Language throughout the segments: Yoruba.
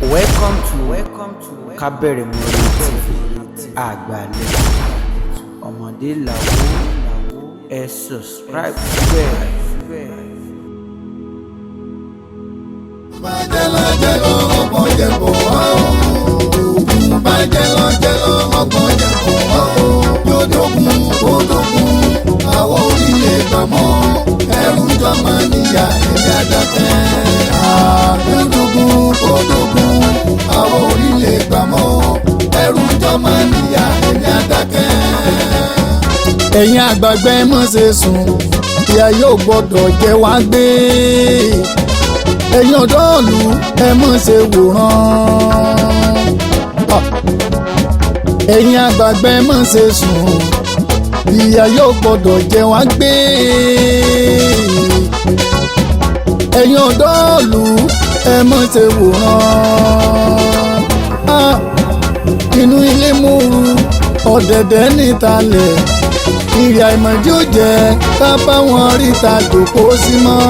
Welcome to Kábẹ̀rẹ̀ Mọ́rẹ́ TV àgbàlẹ̀ ọmọdé làwọ̀ ẹ subscribe síbẹ̀. Bàjẹ́ lọ́jẹ́lọ́ ọgbọ́n jẹ bò wá o. Bàjẹ́ lọ́jẹ́lọ́ ọgbọ́n jẹ bò wá o. Yóò dógún kó dógún àwọn orílẹ̀ gbàmọ́ ẹrù jọmọ níyà ẹ̀yà dákẹ́. Yóò dógún kó dógún àwọn orílẹ̀ gbàmọ́ ẹrù jọmọ níyà ẹ̀yà dákẹ́. Ẹ̀yin àgbàgbà ẹ má ṣe sùn, ìyà yóò gbọ́dọ̀ jẹ wá gbé. Ẹ̀yin ọ̀dọ́ ìlú ẹ má ṣe wòran. Ẹ̀yin àgbàgbà ẹ má ṣe sùn, ìyà yóò gbọ́dọ̀ jẹ wá gbé. Ẹ̀yin ọ̀dọ́ ìlú ẹ má ṣe wòran. Inú ilé múru ọ̀dẹ̀dẹ̀ nítalẹ̀, ìrì àìmọ̀dí ò jẹ́ ká bá wọn ríta jòkó sí mọ́.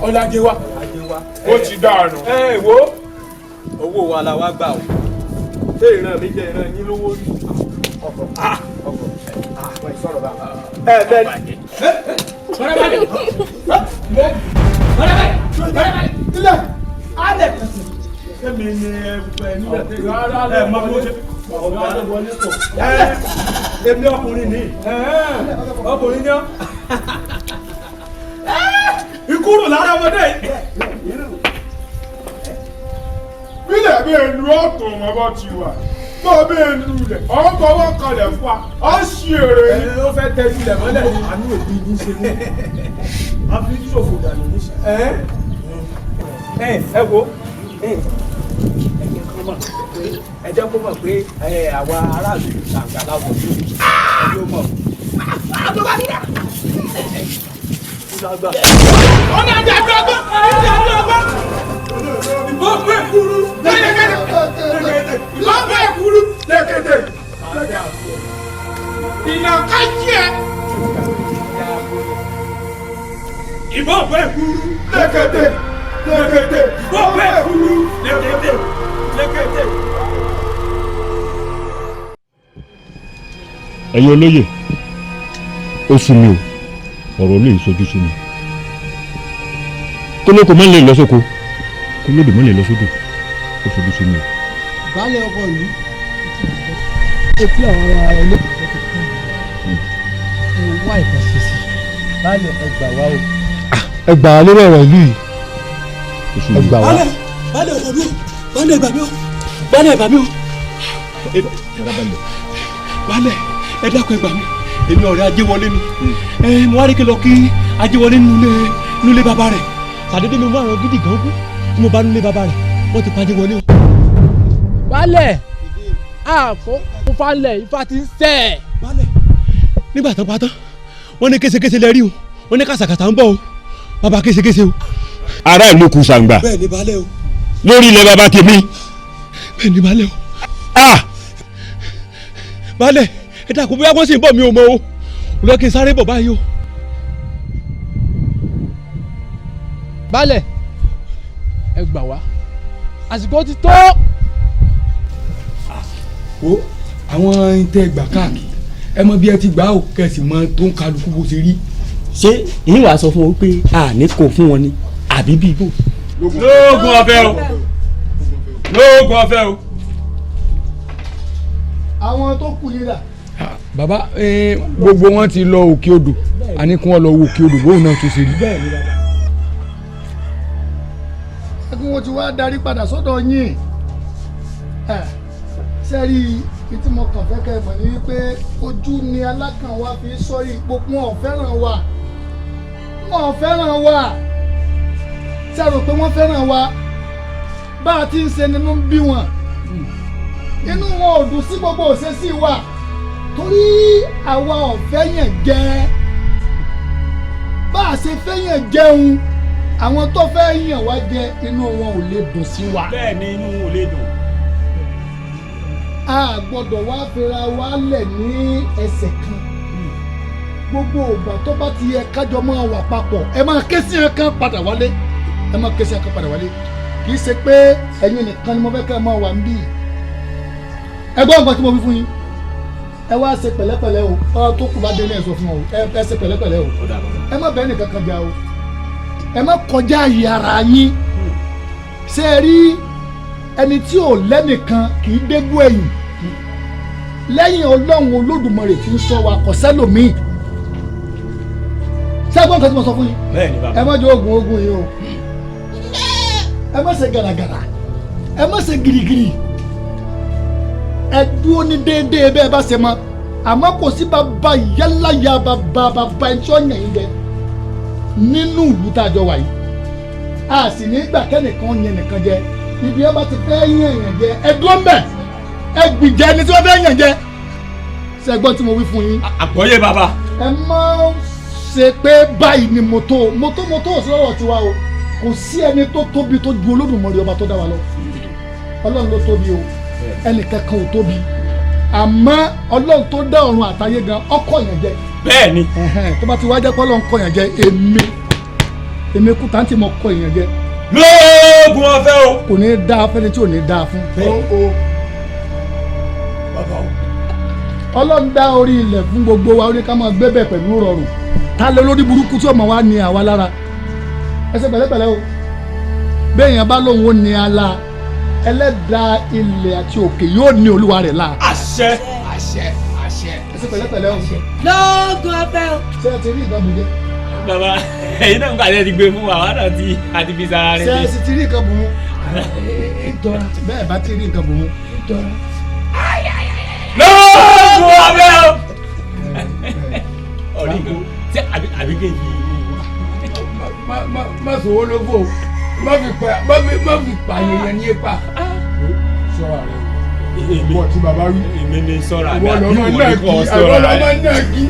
Ọlájẹwà ó ti dànù. Wo owó wa la wá gbà o. Ṣé ìran mi jẹ ìran yín lówó rí? Ọkọ̀ ìsọ̀rọ̀ bá. Bẹ́ẹ̀ ni. Ilé alẹ́ kẹsì. Èmi ni nígbà tí máa bó ṣe ọ̀gá wọlé pọ̀. Èmi ọkùnrin ni. Ọkùnrin ni ọ́. Ìkúrò lára ọmọdé yìí. Bílẹ̀ bí ìlú ọ̀tún wọn bá ti wà. Bọ́ bí ìlú rẹ̀, ọ̀hún fọwọ́ kalẹ̀ fún wa, ọ̀ ṣì èrè ni. Ẹni ló fẹ́ tẹ́jú ilẹ̀ mọ́lẹ̀ ni. Àánú òbí ní ṣe ní. A fi ṣòfò dànù ní ṣe. Ẹ wo ẹ jẹ́ kó mọ̀ pé àwa aráàlú ṣàǹgàlà wọ̀ ní ẹjọ́ mọ̀. Àbúrò mi dà. Ọ̀nà àjẹ́ àgbọ̀gbọ̀! Ìbọ̀gbọ̀ èkúrú lẹ́kẹ̀kẹ̀! Ìbọ̀gbọ̀ èkúrú lẹ́kẹ̀kẹ̀! Ìnàká jẹ́! Ìbọ̀gbọ̀ èkúrú lẹ́kẹ̀kẹ̀! Ìbọ̀gbọ̀ èkúrú lẹ́kẹ̀kẹ̀! ẹ̀yin olóyè ó sú mi o ọ̀rọ̀ olóyè sojú sí mi kólókò má lè lọ sóko kólódò má lè lọ sódò ó sojú sí mi o. baálé ọkọ ìlú ó fi àwọn ará ẹlẹ́kọ̀ọ́ tó kún ẹ wá ìkan ṣe sí baálé ẹ gbà wá o. ẹ gbà wá lórí ọ̀rọ̀ ìlú yìí ẹ gbà wá. baálé ọkọ mi o baálé ẹgbà mi o baálé ẹgbà mi o baálé ẹ dákun ẹgbà mi èmi ọ̀rẹ́ Ajéwọlé ni mo wá rí kí lọ kí Ajéwọlé nílé bàbá rẹ̀ tàdédé mi mú àwọn gidi gan kú tí mo bá nílé bàbá rẹ̀ wọ́n ti pa Ajéwọlé o. baálé àfọ falẹ̀ ifá ti ń sẹ́. baálé nígbà tán pátán wọ́n ní késekése lẹ rí o wọ́n ní kàsàkàsà ń bọ̀ o bàbá késekése o. ará ìlú kù sàǹgbà bẹ́ẹ̀ ni baálé o. lórí ilẹ̀ bàbá tèmi. bẹ́ẹ̀ ni baálé o. baálé ẹ dákun bóyá wọ́n sì ń bọ̀ mí o mọ́ o lọ kí n sáré bọ̀ báyìí o. baálé ẹ gbà wá àsìkò ti tó. o àwọn tẹ gbà káàkiri ẹ mọ bí ẹ ti gbà ó kẹsì mọ tó ń kálukú bó ṣe rí. ṣé ìyín wàá sọ fún wọn pé àní kò fún wọn ni àbí bí ibò. lóògùn ọ̀fẹ́ o lóògùn ọ̀fẹ́ o. àwọn tó kù yìí dà. bàbá gbogbo wọn ti lọ òkè odò àní kí wọn lọ wo òkè odò bóun náà tó ṣe rí. kí wọ́n ti wá darí padà sọ́dọ̀ yín sẹ́rí tí mo kàn fẹ́ kẹ́ ẹ mọ̀ ní wípé ojú ni alákàn wa fi sọ́rí gbogbo wọn ò fẹ́ràn wa wọn ò fẹ́ràn wa sẹ́rò pé wọ́n fẹ́ràn wa bá a ti ń ṣe nínú bí wọn inú wọn ò dùn sí gbogbo òṣèṣì wa torí àwa ò fẹ́yàn jẹ bá a ṣe fẹ́yàn jẹun àwọn tó fẹ́ yàn wá jẹ inú wọn ò lè dùn sí wa. bẹ́ẹ̀ ni inú wọn ò lè dùn. a gbọ́dọ̀ wá fira wa lẹ̀ ní ẹsẹ̀ kan gbogbo ìgbà tó bá ti yẹ kájọ máa wà papọ̀ ẹ máa ké sí ẹ̀kan padà wálé ẹ máa ké sí ẹ̀kan padà wálé kì í ṣe pé ẹ̀yin nìkan ni mo fẹ́ kẹ́ ẹ máa wà níbí ẹ gbọ́ nǹkan tí mo fi fún yín ẹ wá ṣe pẹ̀lẹ́pẹ̀lẹ́ o ọ̀rọ̀ tó kù bá dé ní ẹ̀ sọ fún ọ ẹ ṣe pẹ̀lẹ́pẹ̀lẹ́ o ẹ má bẹ́ẹ̀ nìkan kan jà o ẹ má kọjá àyè ara yín ṣe é rí ẹni tí ò lẹ́nìkan kì í dégbò ẹ̀yìn lẹ́yìn ọlọ́run olódùmarè tí ń sọ wa kò sẹ́lòmíì ṣẹ́gbọ́n nǹkan tí mo sọ fún yín ẹ má jẹ oògùn yìí o ẹ má ṣe gàràgàrà ẹ má ṣe girigiri ẹ dúró ní déédéé bẹ́ẹ̀ bá ṣe mọ́ àmọ́ kò sí bàbá yálà ya bàbá ẹni tí ó yàn yín jẹ nínú ìlú tá a jọ wà yìí a sì ní gbà kẹ́nìkan yẹn nìkan jẹ ibi ẹ bá ti fẹ́ yàn yàn jẹ ẹ dúró mbẹ ẹ gbìjẹ ẹni tí wọ́n fẹ́ yàn jẹ ṣẹ́gbọ́n tí mo wí fún yín. àgbọ́yé bàbá. ẹ má ṣe pé báyìí ni mọ́tò sí lọ́rọ̀ tiwa o kò sí ẹni tó tóbi tó ju Olódùmarè ọba tó dá wa lọ Ọlọ́run ló tóbi o ẹnìkankan ò tóbi àmọ́ Ọlọ́run tó dá ọ̀run àtayé gan ọkọ̀ yàn jẹ. bẹ́ẹ̀ ni. tó bá ti wá jẹ́ pé Ọlọ́run kọ̀ yàn jẹ èmi kú tàǹtì mọ́ kọ̀ yàn jẹ. lóògùn ọ̀fẹ́ o. kò ní í dáa fẹ́ni tí ò ní í dáa fún. Ọlọ́run dá orí ilẹ̀ fún gbogbo wa ó ní ká máa gbé bẹ̀ pẹ̀lú rọrùn ta ló lórí burúkú tí ọmọ wa ní àwa lára ẹ ṣe pẹ̀lẹ́pẹ̀lẹ́ o béèyàn bá lóun ó ní ala ẹlẹ́dàá ilẹ̀ àti òkè yóò ní olúwa rẹ̀ la. àṣẹ. ẹ ṣe pẹ̀lẹ́pẹ̀lẹ́ o. lóògùn ọ̀fẹ́ o. ṣé ẹ ti rí nǹkan bù jẹ. bàbá ẹ̀yin náà ń gbàdé ti gbé fún wa wàá náà àti fi sara rẹ. ṣé ẹ sì ti rí nǹkan bù mú. bẹ́ẹ̀ bá ti rí nǹkan bù mú. lóògùn ọ̀fẹ́ o. ọ̀rí nǹkan tí àbí kéjì. má sòwò lóko má fi pààyàn yẹn ní ipa. sọ́ra rẹ o ìwọ tí bàbá wí. èmi ni sọ́ra ìwọ lọ́mọ náà kí ìwọ lọ́mọ náà kí.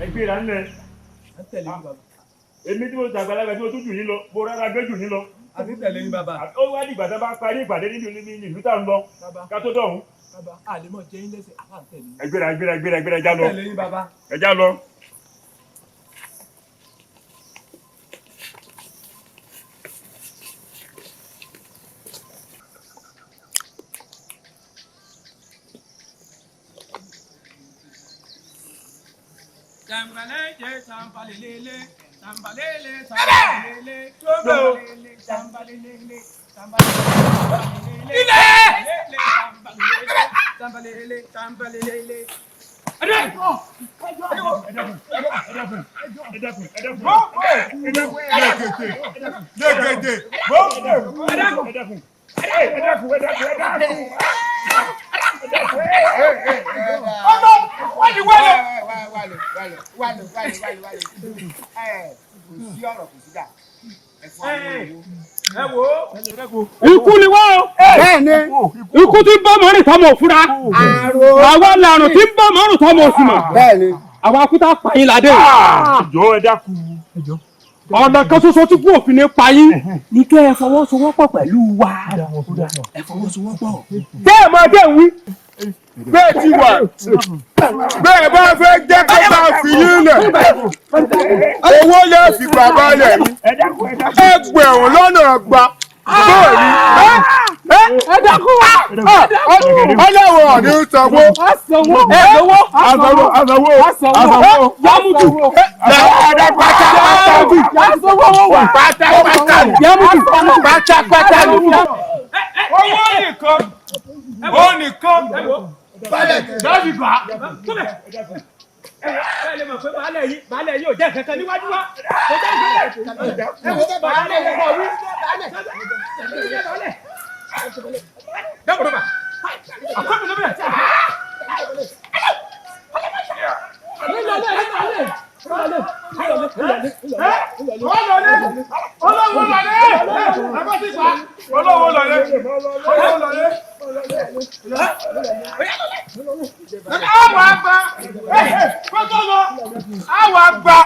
ẹgbẹ́ ìlànà ẹ̀. Èmi tí mo ṣàgbàlagbà tí mo tún jù yín lọ, mo rárá gbé jù yín lọ. Àbí tẹ̀lé ní bàbá. Ó wá dìgbà tó bá parí ìpàdé nínú ìlú tá ń lọ. Ká tó dọ̀hún. Bàbá, àlèmọ̀ jẹ́ yín lẹ́sẹ̀ àbá tẹ̀lé. Ẹgbẹ́ra ẹja lọ. Tẹ̀lé ní bàbá. Ẹja lọ. Tambalele, tambalele, tambalele, tambalele, tambalele, tambalele, tambalele, tambalele, tambalele. Ikú ni wá o. Bẹ́ẹ̀ni. Ikú tí ń bọ́ mọ́rin tọ́mọ̀ fúra. Àwa làrùn tí ń bọ́ mọ́rin tọ́mọ̀ òsùnmọ̀. Bẹ́ẹ̀ni. Àwa akúta pààyàn ládé. Ìjọ ẹ dákun. Ọ̀nà kan ṣoṣo tí kú òfin ní payín ní kẹ́ ẹ fọwọ́sowọ́pọ̀ pẹ̀lú wa. Ẹ fọwọ́sowọ́pọ̀. Tẹ́ ẹ máa dé wí. Bẹ́ẹ̀ ti wà. Bẹ́ẹ̀ bá fẹ́ jẹ́ kó bá fi yín lẹ̀. Owó lè fi bàbá lẹ̀ ní. Ẹgbẹ̀rún lọ́nà ọgbà. Bẹ́ẹ̀ni. Ẹ dákun wa. Ọlọ́wọ́ ọ̀dí ń sanwó. Àsanwó. Ẹ lówó. Àsanwó. Yámùtù. Pátápátá. Àsanwó wà. Pátápátá. Yámùtù. Pátápátá. Owó nìkan. Dábì bá. Ẹ lè mọ̀ pé baálẹ̀ yìí ò jẹ́ kankan níwájú wa. Kò jẹ́ ìgbésẹ̀. Baálẹ̀ yìí kò wí. Dábò ló bà. Àkọ́bí ló bẹ̀. Àwọn àgbà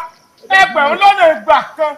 ẹgbẹ̀rún lọ́nà ìgbà kan.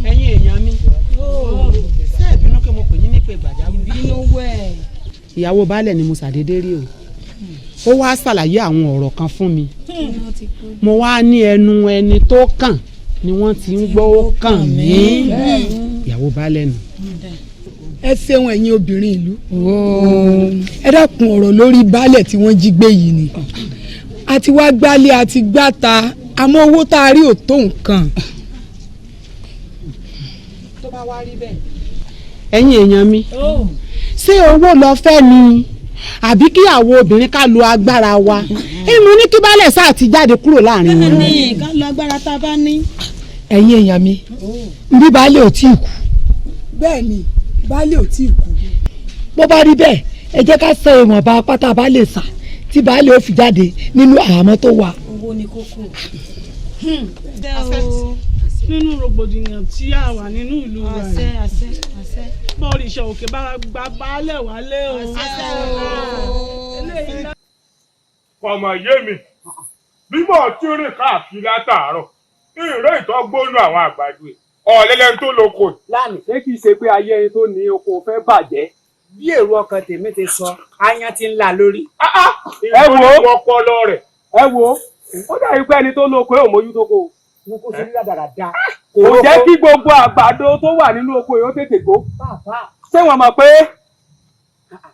Ẹ̀yin èèyàn mi ṣé ìbínú pé mo pè yín nípe gbàjáwìrì. Ìbínú wẹ̀. Ìyàwó baálẹ̀ ni mo ṣàdédé rí o ó wá ṣàlàyé àwọn ọ̀rọ̀ kan fún mi mo wá ní ẹnu ẹni tó kàn ni wọ́n ti ń gbọ́ ó kàn mí ìyàwó baálẹ̀ nù. Ẹ ṣeun ẹ̀yin obìnrin ìlú ẹ dákun ọ̀rọ̀ lórí baálẹ̀ tí wọ́n jí gbé yìí ni àti wá gbálé àti gbáta àmọ́ owó tá a rí ò tó nǹkan. Tó bá wá rí bẹ́ẹ̀. Ẹ̀yin èèyàn mi ṣé owó lọ fẹ́ ni àbí kí àwọn obìnrin ká lo agbára wa èmi ní kí baálẹ̀ sáà ti jáde kúrò láàrin wọn. ní ká lo agbára tá a bá ní. Ẹ̀yin èèyàn mi bí baálẹ̀ ò tí ì kú. Bẹ́ẹ̀ ni baálẹ̀ ò tí ì kú. Bó bá rí bẹ́ẹ̀ ẹ jẹ́ ká sọ ìwọ̀nba pátá baálẹ̀ sà tí baálẹ̀ ò fi jáde nínú àhámọ́ tó wà. Owó ni kókó. Nínú rògbòdìyàn tí a wà nínú ìlú wa yìí. Àṣẹ. Bọ́ọ̀lù ìṣẹ̀ òkè bá gba baálẹ̀ wálé o. Ọmọ yé mi bí mo ti rìn káàkiri látàárọ̀ ìró ìtọ́gbónú àwọn àgbàdo ọ̀lẹ́lẹ́ tó lóko. Láàmì ṣé kìí ṣe pé ayé ẹni tó ní oko fẹ́ bàjẹ́. Bí èrò ọkàn tèmi ti sọ aáyán ti ń là lórí. Ẹ wo ọpọlọ rẹ̀. Ẹ wo ó dàbí pé ẹni tó lóko yóò mójútó ko. Wọn kò sí ní dáadáa. Kò jẹ́ kí gbogbo àgbàdo tó wà nínú oko yóò tètè gbó. Ṣé wọ́n mọ̀ pé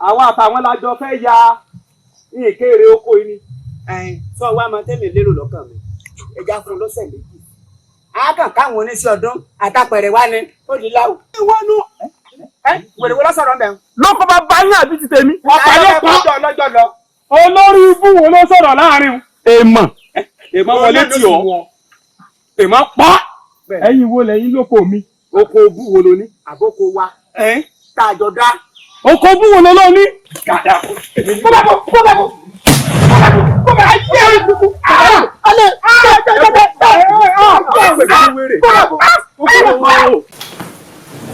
àwọn àtàwọn lájọ fẹ́ ya ìkéré oko yìí ni. Sọ wá máa tẹ́mi lérò lọ́kàn mi ẹja fún lọ́sẹ̀ méjì á kàn káwọn oníṣẹ́ ọdún àtàpẹ̀rẹ̀ wá ní ó di láwù. Ìwọ́nú wèrè wọlé sọ̀rọ̀ mbẹ́. lọ́kọ̀ bá bá yín àbí ti tèmi. ọ̀pọ̀ lọ́jọ́ lọ. olórí ibú wo ló sọ̀rọ̀ láàrin èèmọ̀ wọlé tì ọ́ èèmọ̀ pa ẹ̀yin wo lẹ́yìn lóko mi. oko bú wo lo ní àbókò wa tá a jọ dá. oko bú wo ló ní.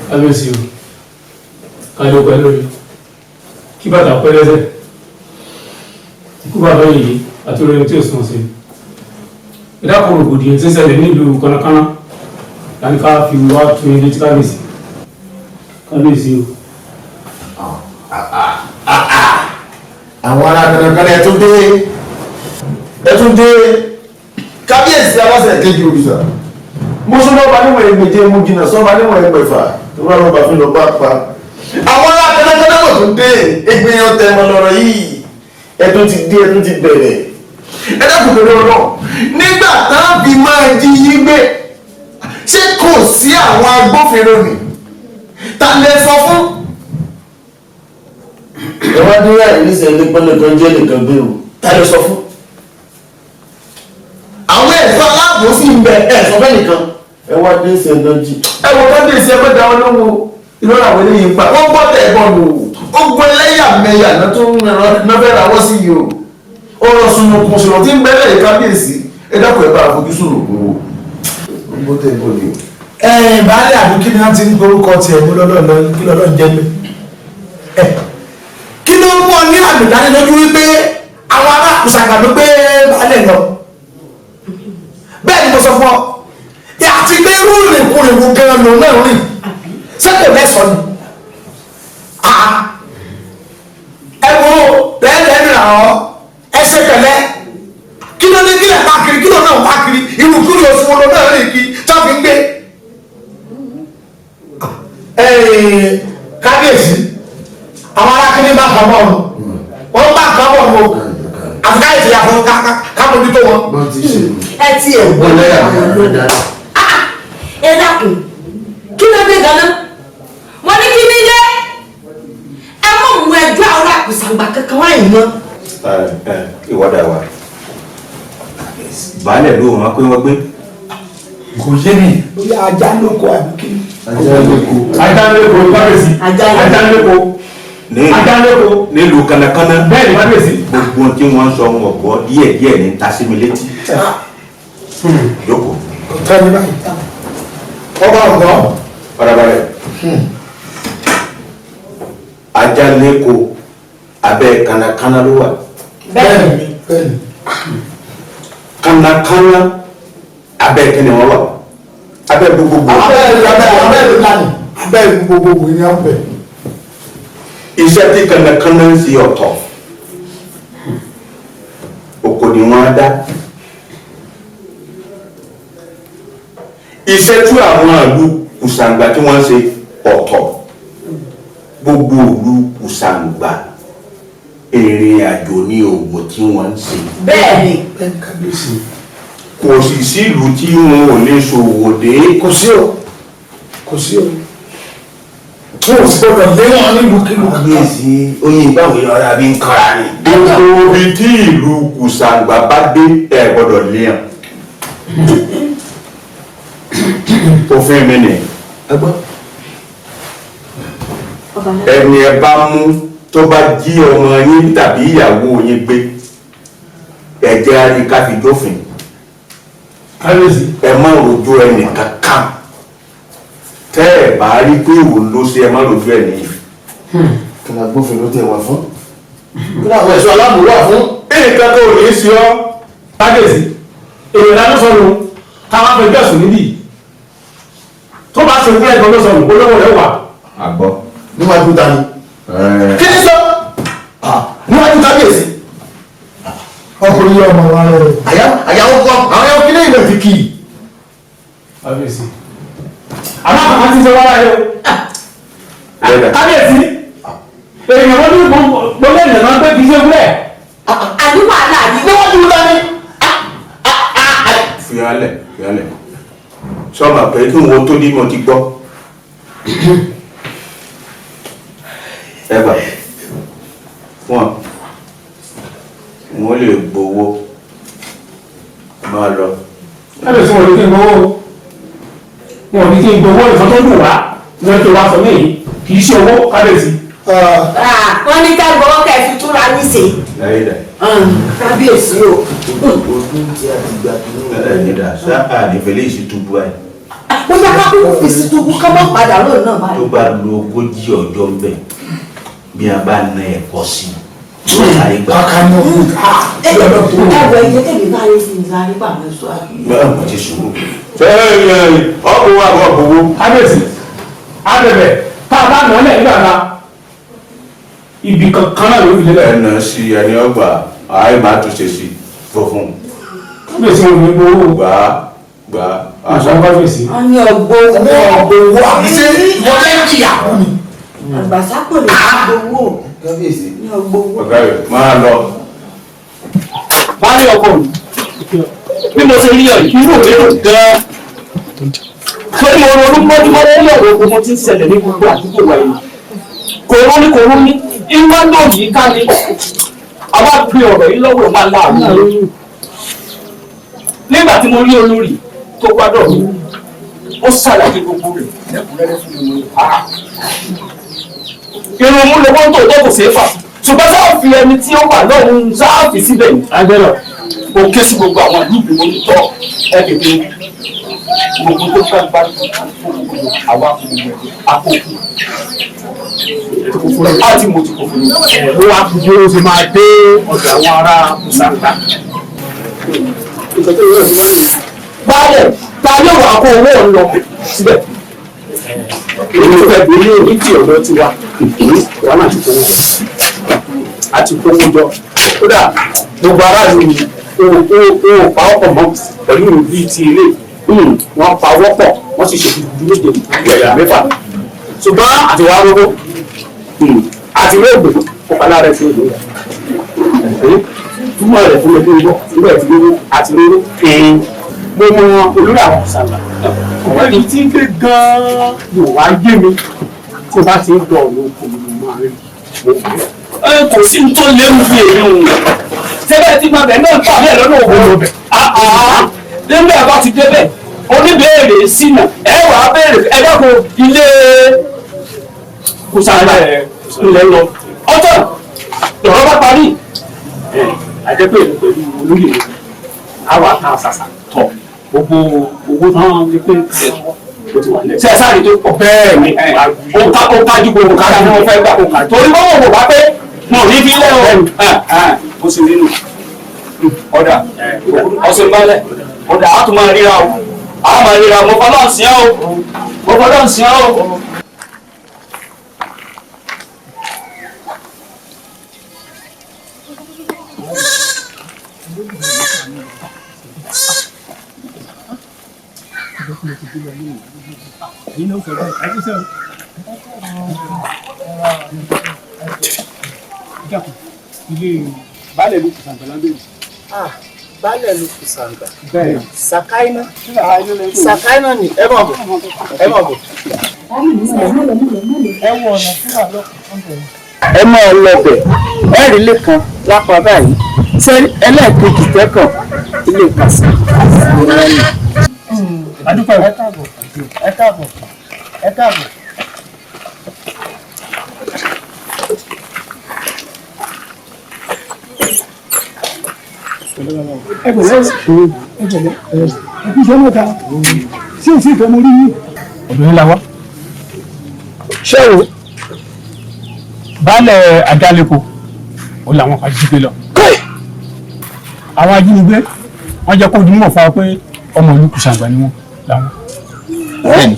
kábíyèsí o kájọ pẹ́ lórí kí bàtà pẹ́ lẹ́sẹ̀ ikú bàbá yìí àti orin tí ó sùn sí ìdákùn rògbòdìyàn tí ń ṣẹlẹ̀ nílùú kánákáná láti ká fi wá tún ilé tí kábíyèsí o. àwọn ará kankan ẹ tún dé kábíyèsí aláṣẹ kejì òrìṣà mo sún lọ́ba níwọ̀n ẹgbẹ̀je mo jìnnà sọ́ba níwọ̀n ẹgbẹ̀fà tó bá lọ́ba fi lọ bá pa àwọn ará kankan náà tún dé ẹgbẹ̀yàn tẹ mọ lọ́rọ̀ yìí ẹtún ti dé ẹtún ti bẹ̀rẹ̀ ẹ dákun tó lọ́rọ̀ nígbà táwọn fi máa jí yín gbé ṣé kò sí àwọn agbófinró ni ta lè sọ fún. ẹ wá dé láì ní sẹ́ni pẹ́lẹ́ kan jẹ́ nìkan gbé o ta lè sọ fún. àwọn ẹ̀fọ́ aláàbò sì ń bẹ ẹ̀sọ́ bẹ́ẹ̀ nìkan ẹ wá dé sẹ́ni náà jí. ẹ wọ ká dé sí ẹgbẹ́ da wọn lóhùn ìlọ́ra àwọn eléyìí pa wọ́n gbọ́ tẹ̀ ẹ̀bọ̀n lò ó gbọ́ ẹlẹ́yàmẹ̀yà náà tó ń fẹ́ ra wọ́n sí yìí o. ọ̀rọ̀ sunukun sọ̀rọ̀ tí ń bẹ́lẹ̀ yìí kábíyèsí ẹ dákun ẹ bá àfojúsùn òkú o. ó gbọ́ tẹ̀ ẹ̀bọ̀n ni o. baálé àbí kí ni wọ́n ti ń gbórúkọ tiẹ̀ mú lọ́dọ̀ kí lọ́dọ̀ ń jẹ́ mi. kí ló mú ọ ní àmì ìdánilójú wípé àwọn ará àkùsàgbà ló gbé baálé lọ. bẹ́ẹ̀ ni mo sọ fún ọ àti pé irú ìrìnkúrìnkú gan-an lòun náà rìn sẹ́kọ̀ọ́ lẹ́sọ̀ ni. ẹ wo bẹ́ẹ̀ lẹ́nu rà ọ́ ẹsẹ̀ pẹ̀lẹ́ kí ló ní kílẹ̀ pákiri kí ló náà pákiri irúkúrú oṣù wo ló náà rìn kí tó fi ń gbé. kábíyèsí àwọn arákùnrin bá kàn mọ́ wọn bá kàn mọ́ wọn àti káyọ̀tì yà fún kábòmító wọn. ẹ ti ẹ̀ wọ́n ẹ dákun kí ló dé ganan wọn ní kí ní dé ẹ mọ̀ mú ẹjọ́ àwọn àkùsàgbà kankan wáyé mọ́. ìwọ́dà wa baálẹ̀ ló wọn pé wọ́n gbé. kò yé mi lórí ajá lóko àbíkí. ajá lóko kábíyèsí ajá lóko nílùú kánákáná bẹ́ẹ̀ ni kábíyèsí. gbogbo tí wọ́n ń sọ wọn ọ̀gbọ́ díẹ̀díẹ̀ ní tasími létí. yòókù. tẹ́lẹ̀ báyìí ọba ọ̀gọ́. farabalẹ̀ ajá lẹ́kọ̀ọ́ abẹ́ kánákáná ló wà. bẹ́ẹ̀ni kánákáná abẹ́ kẹ́ni wọ́n wà abẹ́ gbogbogbò. abẹ́ gbogbogbò ni a ń bẹ̀. iṣẹ́ tí kánákáná ń ṣe ọ̀tọ̀ oko ni wọ́n á dá. iṣẹ́ tí àwọn ìlú kùsàǹgbà tí wọ́n ń ṣe ọ̀tọ̀ gbogbo ìlú kùsàǹgbà ìrìn àjò ní òògùn tí wọ́n ń ṣe. bẹ́ẹ̀ni kò sì sí ìlú tí wọn ò lè ṣòwò dé. kò sí o kò sí o kí o sì gbọdọ̀ lé wọn nílùú kílù. kábíyèsí oyin ìbáwò yọrọ àbí nkàrà ni. gbogbo ibi tí ìlú kùsàǹgbà bá dé ẹ gbọ́dọ̀ lé hàn. òfin mi nì. ẹni ẹ bá mú tó bá jí ọmọ yín tàbí ìyàwó yín gbé ẹ̀jẹ̀ àrí ká fi dófin. ẹ má rojú ẹnì kankan tẹ́ ẹ bá rí pé òun ló ṣe ẹ má rojú ẹ nìyí. kí ni agbófinró tẹ wá fún kí ni àwọn ẹ̀ṣọ́ aláàbò wà fún. nǹkan tó ní í ṣe ọ́. kábíyèsí èrò ìlànà sọnù káwọn afẹ́jọ́ sùn níbí tó bá ṣe fún ẹ̀gbọ́n ló sọnù olówó rẹ̀ wà. àgbọ̀. níwájú ta ni. kí ni sọ níwájú kábíyèsí. ọkùnrin yóò mọ wa rẹ. àyàwó kọ àwọn ẹ̀yọ́ kí lẹ́yìn náà fi kì í. kábíyèsí àmọ́ àkàkọ́ ti sọ wáyé o. kábíyèsí èèyàn wọn ní gbogbo ènìyàn máa ń pẹ́ kí ṣe wúlẹ̀. àdúgbò àlàyé níwájú ta ni. fìyàlẹ̀ sọ́mà pé kí wọ́n tó ní mo ti gbọ́ ẹgbà wọn wọn lè gbowó máa lọ. kábíyèsí wọn ní kí n gbowó wọn ní kí n gbowó ìfọ́n tó dùn wá lọ́jọ́ tó wá sọ mí yìí kì í ṣe owó kábíyèsí. wọ́n ní ká gbọ́ kẹ́ fi túra ní ṣe. kábíyèsí o. ojú tí a ti gba kí ló ń rẹ̀ nígbà sáà nífẹ̀lẹ́ ìṣètùbù ẹ̀. ó yá ká kó fi sí túbú ká má padà lónìí náà báyìí. tó bá lo 40 ọjọ́ ń bẹ̀ bí a bá na ẹ̀kọ́ sí i yóò sáré gbà. ẹ̀wọ̀ ẹ̀yẹ tẹ̀lé báyìí sí ní sáré gbà mọ́ ẹ̀ṣọ́ àbí. bẹ́ẹ̀ mo ti sùn. ọkọ̀ wa bọ̀ gbowó kábíyèsí abẹ̀bẹ̀ tá a bá nà ọ́ lẹ̀ nígbà kan ibi kankan náà ló fi lélẹ̀. ẹnà sí ẹni ọgbà àì máa tún ṣe sí fúnfún. kábíyèsí wọn ní gbowó. gbà àṣà kábíyèsí. wọ́n ní ọgbowó àbíṣe wọlé ìyàwó ni. àgbàsápò lè ní gbowó. kábíyèsí ní ọgbowó. ọ̀gá rẹ̀ máa lọ. Báyọ̀ ọkọ mi bí mo ṣe rí ọ yìí irú mi dùn gan-an torí mo ronú mọ́júmọ́ lórí ọ̀rọ̀ ogun tí ń ṣẹlẹ̀ ní gbogbo àdúgbò wa yìí kò róní ìwọ́n náà yìí ká ní àwa gbé ọ̀rọ̀ yìí lọ́wọ́ máa láàánú nígbà tí mo rí olórí tó gbádùn mi ó ṣàlàyé gbogbo rẹ̀ lẹ́kùnrẹ́rẹ́ fún mi irun mú lọ́wọ́ tó tó kò ṣeé fà ṣùgbọ́n sáà fi ẹni tí ó wà lọ́hùn-ún sáà fi síbẹ̀ agbẹ́rọ̀ o ké sí gbogbo àwọn ìlú ìgbìmọ̀ onítọ̀ ẹ̀ẹ́dẹ̀gbẹ̀ gbogbo tó fẹ́ gbá àwa àkókò láti mo ti kò fún mi. ó wá fi bí ó ṣe máa dé ọ̀dọ̀ àwọn ará mùsàlùmá. báyẹ̀ ta yóò wá kó owó lọ síbẹ̀. èmi ò fẹ́ bí ní ìdí ọ̀dọ́ tiwa wà náà ti kówó àti kówó jọ kódà gbogbo aráàlú mi o pa ọkọ̀ mọ́ pẹ̀lú bíi ti ilé wọ́n pa wọ́pọ̀ wọ́n sì ṣe dúdú méje ìgbẹ̀yà mẹ́fà ṣùgbọ́n àti wàá rówó àti lóògbé ó pa lára ẹ̀sìn ìlú túmọ̀ rẹ̀ fún mi kí n bọ̀ nígbà tí lówó àti lówó mo mọ olórí àwọn ọ̀sánlá ọ̀rẹ́ mi ti ń gbé gan-an yóò wá gbé mi tí o bá ti ń dọ̀ ọ̀nà òkú mi máa rí kò sí tó léwu bí èmi òun tẹ́lẹ̀ tí máa bẹ̀ náà pàdé ẹ̀ lọ́nà òwò bẹ̀ nígbà bá ti débẹ̀ oníbèrè sínú ẹ wàá béèrè ẹ dákun ilé kùsàlà ilẹ̀ lọ ọjọ́ ìrọ̀ bá parí àjẹpẹ́ pẹ̀lú olóyè àwọn àtàn àṣàṣà tọ̀ gbogbo owó náà ní pé ṣe sáré tó pọ̀ bẹ́ẹ̀ ni ó kájú gbogbo kájú ni wọ́n fẹ́ gbà torí wọ́n wò wá pé mo ní fi lẹ́ o sì nínú ọ̀dà ọ̀sẹ̀ ìbálẹ̀ ọ̀dà á tún máa ríra o á máa ríra mo fọlọ́ sí ọ́ mo fọlọ́ sí ọ́. ilé baálẹ̀ ló kù sàǹgbà lábẹ́ yìí. baálẹ̀ ló kù sàǹgbà. bẹ́ẹ̀ sàkáínà sàkáínà ni ẹ máa bọ̀ ẹ máa bọ̀. ẹ wọ ọ̀nà fúnra lọ́kùnrin. ẹ máa lọ bẹ̀ ẹ rí ilé kan lápá báyìí ṣé ẹlẹ́ẹ̀kejì tẹ́kàn ilé ìkàsí. adúpẹ́ ẹ káàbọ̀ ẹ káàbọ̀ ẹ káàbọ̀. ẹ pẹ̀lẹ́ ẹ kú sọ́nà ta sí òsì ìfẹ́ mo rí yín. obìnrin la wá. ṣé o. baálẹ̀ adálẹ́kọ ó làwọn ajínigbé lọ. àwọn ajínigbé wọ́n jẹ́ kó dimọ̀ fún wa pé ọmọ ìlú Kùsàǹgbà ni wọ́n làwọn. bẹ́ẹ̀ni.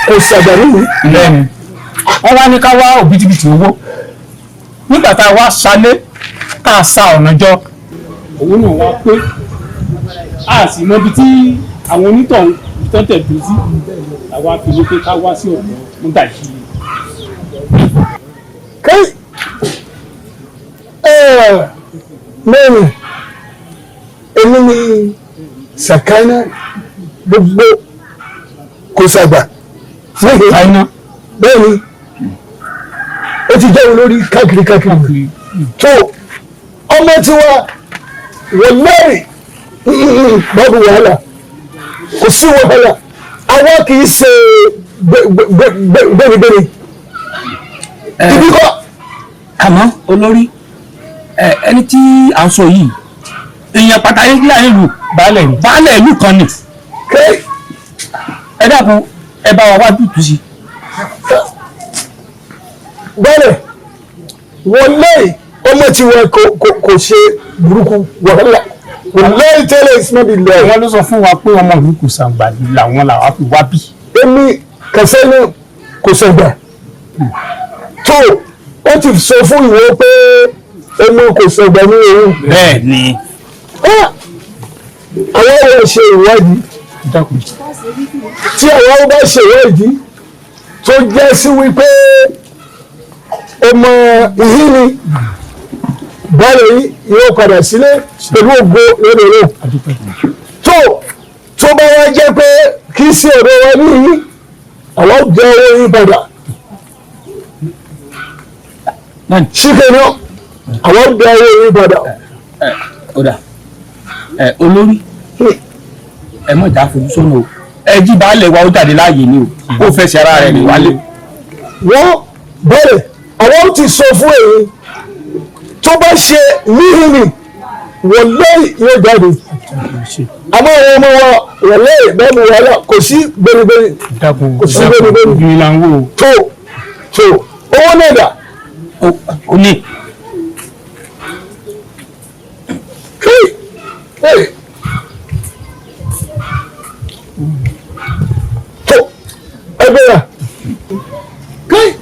Kùsàǹgbà nínú. bẹ́ẹ̀ni. wọ́n wá ní ká wá òbítíbitì owó nígbà tá a wá salé tá a sa ọ̀nà jọ owó náà wá pé a sì mọ ibi tí àwọn onítọ̀hún tọ́tẹ̀ dùn sí àwa fi ló pé ká wá sí ọ̀dọ̀ nígbà yìí. mẹ́rin èmi ni Sàkáínà gbogbo Kùsàǹgbà. Sàkáínà. bẹ́ẹ̀ni ó ti jẹ́ olórí káàkiri tó ọmọ tiwa wọ́n lẹ́rìí bọ́ọ̀bù wàhálà kò sí wàhálà àwọn kì í ṣe gbẹ̀rẹ̀gbẹ̀rẹ̀ ibi kọ́. àmọ́ olórí ẹni tí à ń sọ yìí èèyàn pàtàkì láàrin ìlú baálẹ̀ ìlú kan ni ẹ dákun ẹ bá wa wá dùtù sí. bẹ́ẹ̀ wọ́n lẹ́yìn ọmọ tí wọ́n kò ṣe burúkú wàhálà wọ́n lẹ́yìn tẹ́lẹ̀ ìsinmi lọ. wọ́n ló sọ fún wa pé ọmọ ìlú kò sàǹgbà làwọn làwọn fi wá bí. èmi kẹsẹ́ ní kò sàǹgbà tó ó ti sọ fún ìwọ pé ọmọ kò sàǹgbà ní òun. bẹ́ẹ̀ ni. àwọn ọ̀rọ̀ ṣe ìwádìí tí àwọn bá ṣe ìwádìí tó jẹ́ sí wípé ọmọ ìhín ni báyìí yìí yóò padà sílé pẹ̀lú ògo lónìí tó bá wá jẹ́ pé kì í sí ọ̀dọ̀ wa níyì àwọn jẹ́ owó yìí padà ṣíkẹ́ náà àwọn jẹ́ owó yìí padà. olórí ẹ mọ̀ ìjà fojú sọ́nà o ẹ jí baálẹ̀ wa ó jáde láàyè ni o ó fẹsẹ̀ ara rẹ̀ rìn wálé. wọ́n bẹ̀rẹ̀ àwọn ti sọ fún èyí tó bá ṣe níhìnì wọlé yóò jáde àmọ́ àwọn ọmọ wa wọlé bẹ́ẹ̀ni wàhálà kò sí gbẹnigbẹni kò sí gbẹnigbẹni tó owó náà dà. ó ní. Ebera. Kai.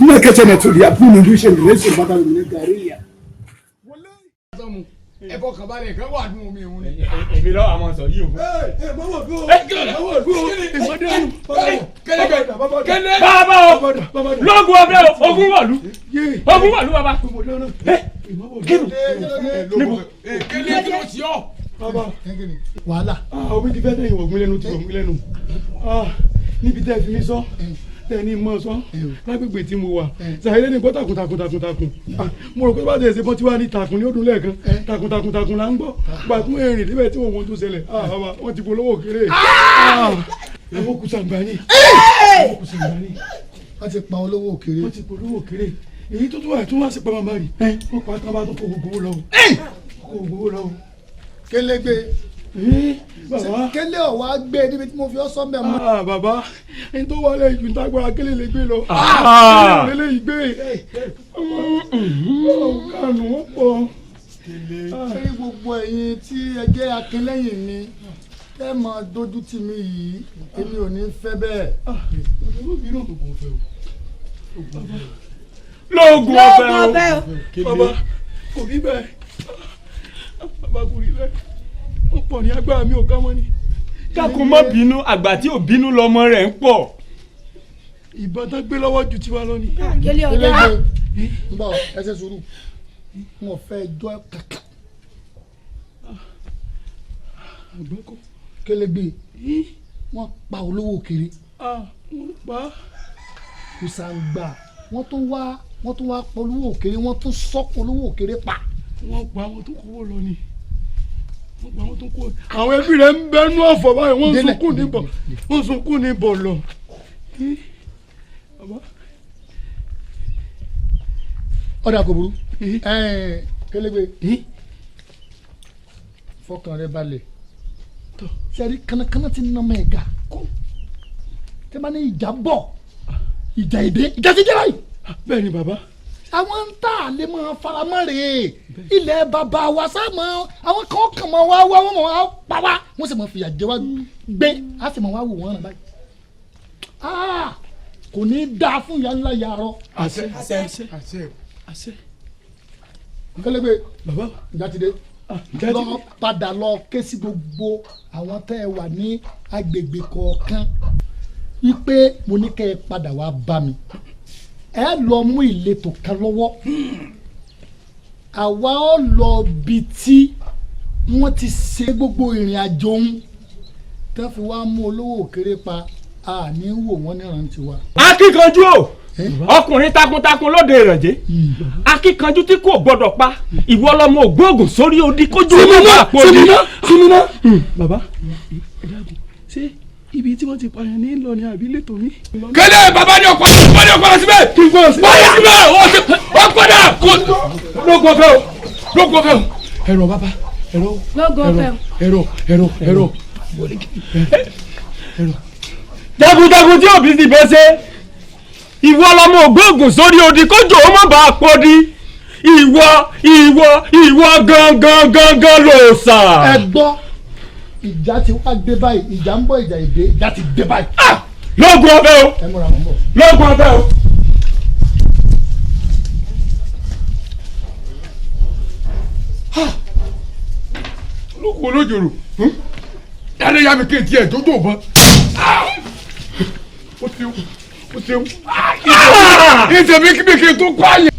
Ina kace na turi abu ne dushe ne sai bata ne gariya. Wallahi zamu ẹ fọkàn balẹ̀ kan wà nínú omi òun ni. èmi lọ́wọ́ àwọn sọ yìí o. mọ́wọ́ bí o. kẹ́lẹ́ bàbá o lọ́gùn ọbẹ̀ ogun wọ̀lú bàbá. níbo kẹ́lẹ́ kí ló ti ọ́. wàhálà. omi ti fẹ́ tẹ̀yìn wọ̀gbìn lẹ́nu ti wọ̀gbìn lẹ́nu níbi tẹ́ fi mi sọ tẹni mọ sọ lágbègbè tí mo wà sàyẹlẹ ní gbọ́ takuntakuntakuntakun mo rò pé bá tẹ̀sí bọ́ tí wàá ní takun ní ọdún lẹ́ẹ̀kan takuntakuntakun là ń gbọ́ gbàtún èrìn níbẹ̀ tí wọ́n tó ṣẹlẹ̀ wọ́n ti polówó kéré ẹ̀wọ́n kù sàǹgbàní wọ́n ti pa olówó òkèrè. wọ́n ti polówó kéré èyí tó tún wà tó wá sí pamọ́ báyìí wọ́n pa tán bá tó kó gbogbo lọ́wọ́ kélégbé kélé ọ̀wá gbé níbi tí mo fi ọ́ sọ́mbẹ̀ mọ́. bàbá ẹni tó wọlé ìjù ń tágbára kélé lè gbé lọ kélé lè gbé kánú wọn pọ̀. ṣé gbogbo ẹ̀yin tí ẹ jẹ́ akínlẹ́yìn mi ẹ máa dójú tì mí yìí èmi ò ní fẹ́ bẹ́ẹ̀. lóògùn ọ̀fẹ́ o bàbá kò rí bẹ́ẹ̀ bàbá kò rí bẹ́ẹ̀ ó pọ̀ ní agbára mi ò ká mọ́ ni. kákun má bínú àgbà tí ò bínú lọmọ rẹ̀ ń pọ̀. ìbọn tán gbé lọ́wọ́ ju tiwa lọ ni. kélé ọjà ń bọ̀ ẹsẹ̀ sùúrù wọn fẹ́ jọ kàkà. kélégbé wọn pa olówó kéré. wọ́n pa. kùsàǹgbà wọ́n tún wá pa olówó kéré wọ́n tún sọ́kùn olówó kéré pa. wọ́n pa àwọn tó kówó lọ ni. àwọn ẹbí rẹ̀ ń bẹnu ọ̀fọ̀ báyìí wọ́n sunkún ní bọ̀ lọ. ọ̀dà kò burú kélégbé fọkàn rẹ balẹ̀ sẹ́rí kánnakánná ti nà mọ́ ẹ̀ga tẹ́ bá ní ìjà bọ̀ ìjà èdè ìjà ti jẹ́ báyìí. bẹ́ẹ̀ ni bàbá. àwọn ń tà lè máa faramọ́ rè é ilẹ̀ bàbá wa sáàmọ́ àwọn kan kàn mọ́ wá wọ́n mọ̀ wá pa wá wọ́n sì mọ̀ fìyà jẹ wá gbé á sì mọ̀ wá wò wọ́n rìn báyìí. kò ní í dáa fún ìyá ńlá yàrá. àṣẹ àṣẹ àṣẹ àṣẹ. kélégbé bàbá ìjà ti dé lọ padà lọ ké sí gbogbo àwọn tẹ́ ẹ wà ní agbègbè kọ̀ọ̀kan wípé mo ní kẹ́ ẹ padà wá bá mi ẹ lọ mú ìletò kan lọ́wọ́ àwa ó lọ bi tí wọ́n ti ṣe gbogbo ìrìn àjò ń tẹ́ fi wá mú olówó òkèrè pa àní wò wọ́n nírántí wa. akíkanjú o ọkùnrin takuntakun lóde ìrànjẹ akíkanjú tí kò gbọdọ̀ pa ìwọ lọmọ ògbóògùn sórí odi kójú ọmọ àpòdì. sinmi bàbá ṣé ibi tí wọ́n ti pààyàn ní lọ ní àbí lẹ́tọ̀ mi. kéde bàbá ni ọkọ síbẹ̀ kí n gbọ́dọ̀ síbẹ̀. báyà síbẹ̀ ó padà kó. lóògùn ọ̀fẹ́ o ẹ̀rọ bàbá ẹ̀rọ ẹ̀rọ. jagunjagun tí òbí ti bẹ́ ṣe ìwọ lọmọ ògbóògùn sórí odi kójú ọmọ bá àpòdì ìwọ gangan ló sà. ẹ gbọ́ ìjà ti wá dé báyìí ìjà ń bọ̀ ìjà ti dé báyìí. lóògùn ọ̀fẹ́ o lóògùn ọ̀fẹ́ o. olókùn olójoro dáadé yá mi kéèntì ẹ̀ tó tó bọ́. ó ṣeun ìṣèbí kíbi tó pààyàn.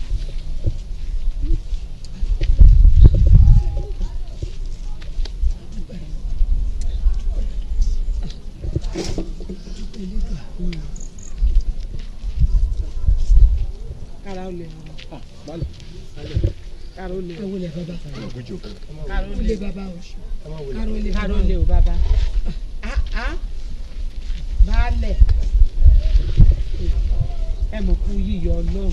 Karole o bàbá. Baálẹ̀ ẹ mọ̀ kú yíyọ Ọlọ́run.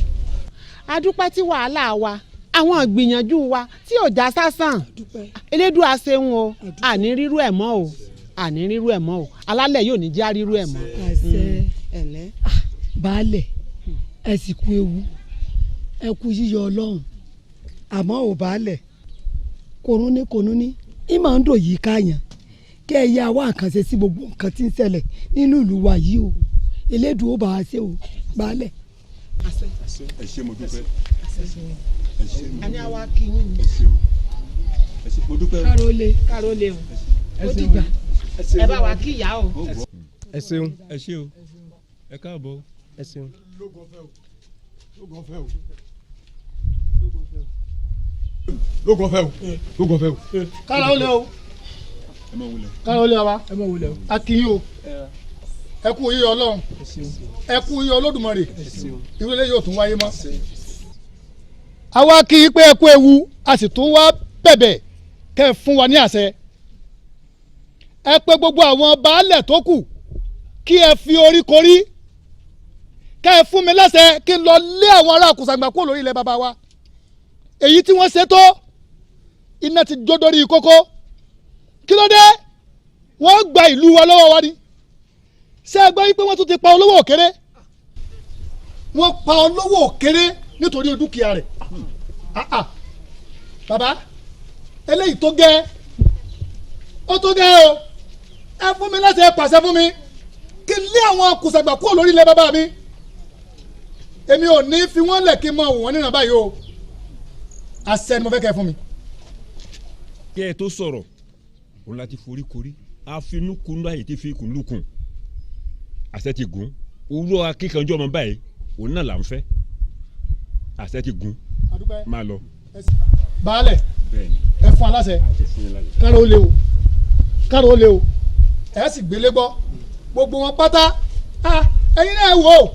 A dúpẹ́ tí wàhálà wa àwọn ìgbìyànjú wa tí ò já sásán Elédùà ṣeun o àní rírú ẹ̀ mọ́ o àní rírú ẹ̀ mọ́ o alálẹ̀ yóò ní já rírú ẹ̀ mọ́. ẹ̀lẹ́. Baálẹ̀ ẹ sì kú ewu ẹ kú yíyọ Ọlọ́run àmọ́ ò Baálẹ̀ kòrónú ní ìmọ̀ ń dò yìí káyàn kẹ́ ẹ yá wá nǹkan ṣe sí gbogbo nǹkan tí ń ṣẹlẹ̀ nínú ìlú wa yìí o Elédùà ó bá a ṣe o Baálẹ̀. ẹ ṣé mo dúpẹ́. a ní àwa kì í ní. ẹ ṣé mo dúpẹ́. Karole o ó dìgbà ẹ bá wa kí ìyá o. ẹ ṣeun ẹ ṣé o ẹ káàbọ̀ ẹ ṣeun. lóògùn ọ̀fẹ́ o. Karole o Karole wa a kì í o ẹ kú yíyọ Ọlọ́run ẹ kú yíyọ Olódùmarè irú ilé yóò tún wáyé mọ́. àwa kì í pé ẹ kú ewu a sì tún wá bẹ̀bẹ̀ kẹ́ ẹ fún wa ní àṣẹ ẹ pé gbogbo àwọn baálẹ̀ tó kù kí ẹ fi orí korí kẹ́ ẹ fún mi láṣẹ kí n lọ lé àwọn ará Kùsàǹgbà kúrò lórí ilẹ̀ bàbá wa èyí tí wọ́n ṣe tó iná ti jó dórí kókó kí ló dé wọ́n gba ìlú wa lọ́wọ́ wa ni ṣé ẹ gbọ́ yín pé wọ́n tún ti pa olówó òkèrè wọ́n pa olówó òkèrè nítorí dúkìá rẹ̀ bàbá eléyìí tó gẹ́ ó tó gẹ́ o ẹ fún mi láti ẹ pàṣẹ fún mi kí n lé àwọn Kùsàǹgbà kúrò lórí ilẹ̀ bàbá mi èmi ò ní fi wọ́n lẹ̀ kí n mọ òun nínú báyìí o àṣẹ ni mo fẹ́ kẹ́ fún mi. kí ẹ tó sọ̀rọ̀ òun láti forí korí àfinúkunú àyè tí fi kùn lùkùn àṣẹ ti gùn owó akíkanjú ọmọ báyìí òun náà là ń fẹ́ àṣẹ ti gùn máa lọ. baálẹ̀ ẹ fún aláṣẹ káàró lé o ẹ sì gbélé gbọ́ gbogbo wọn pátá ẹ̀yin náà wò ó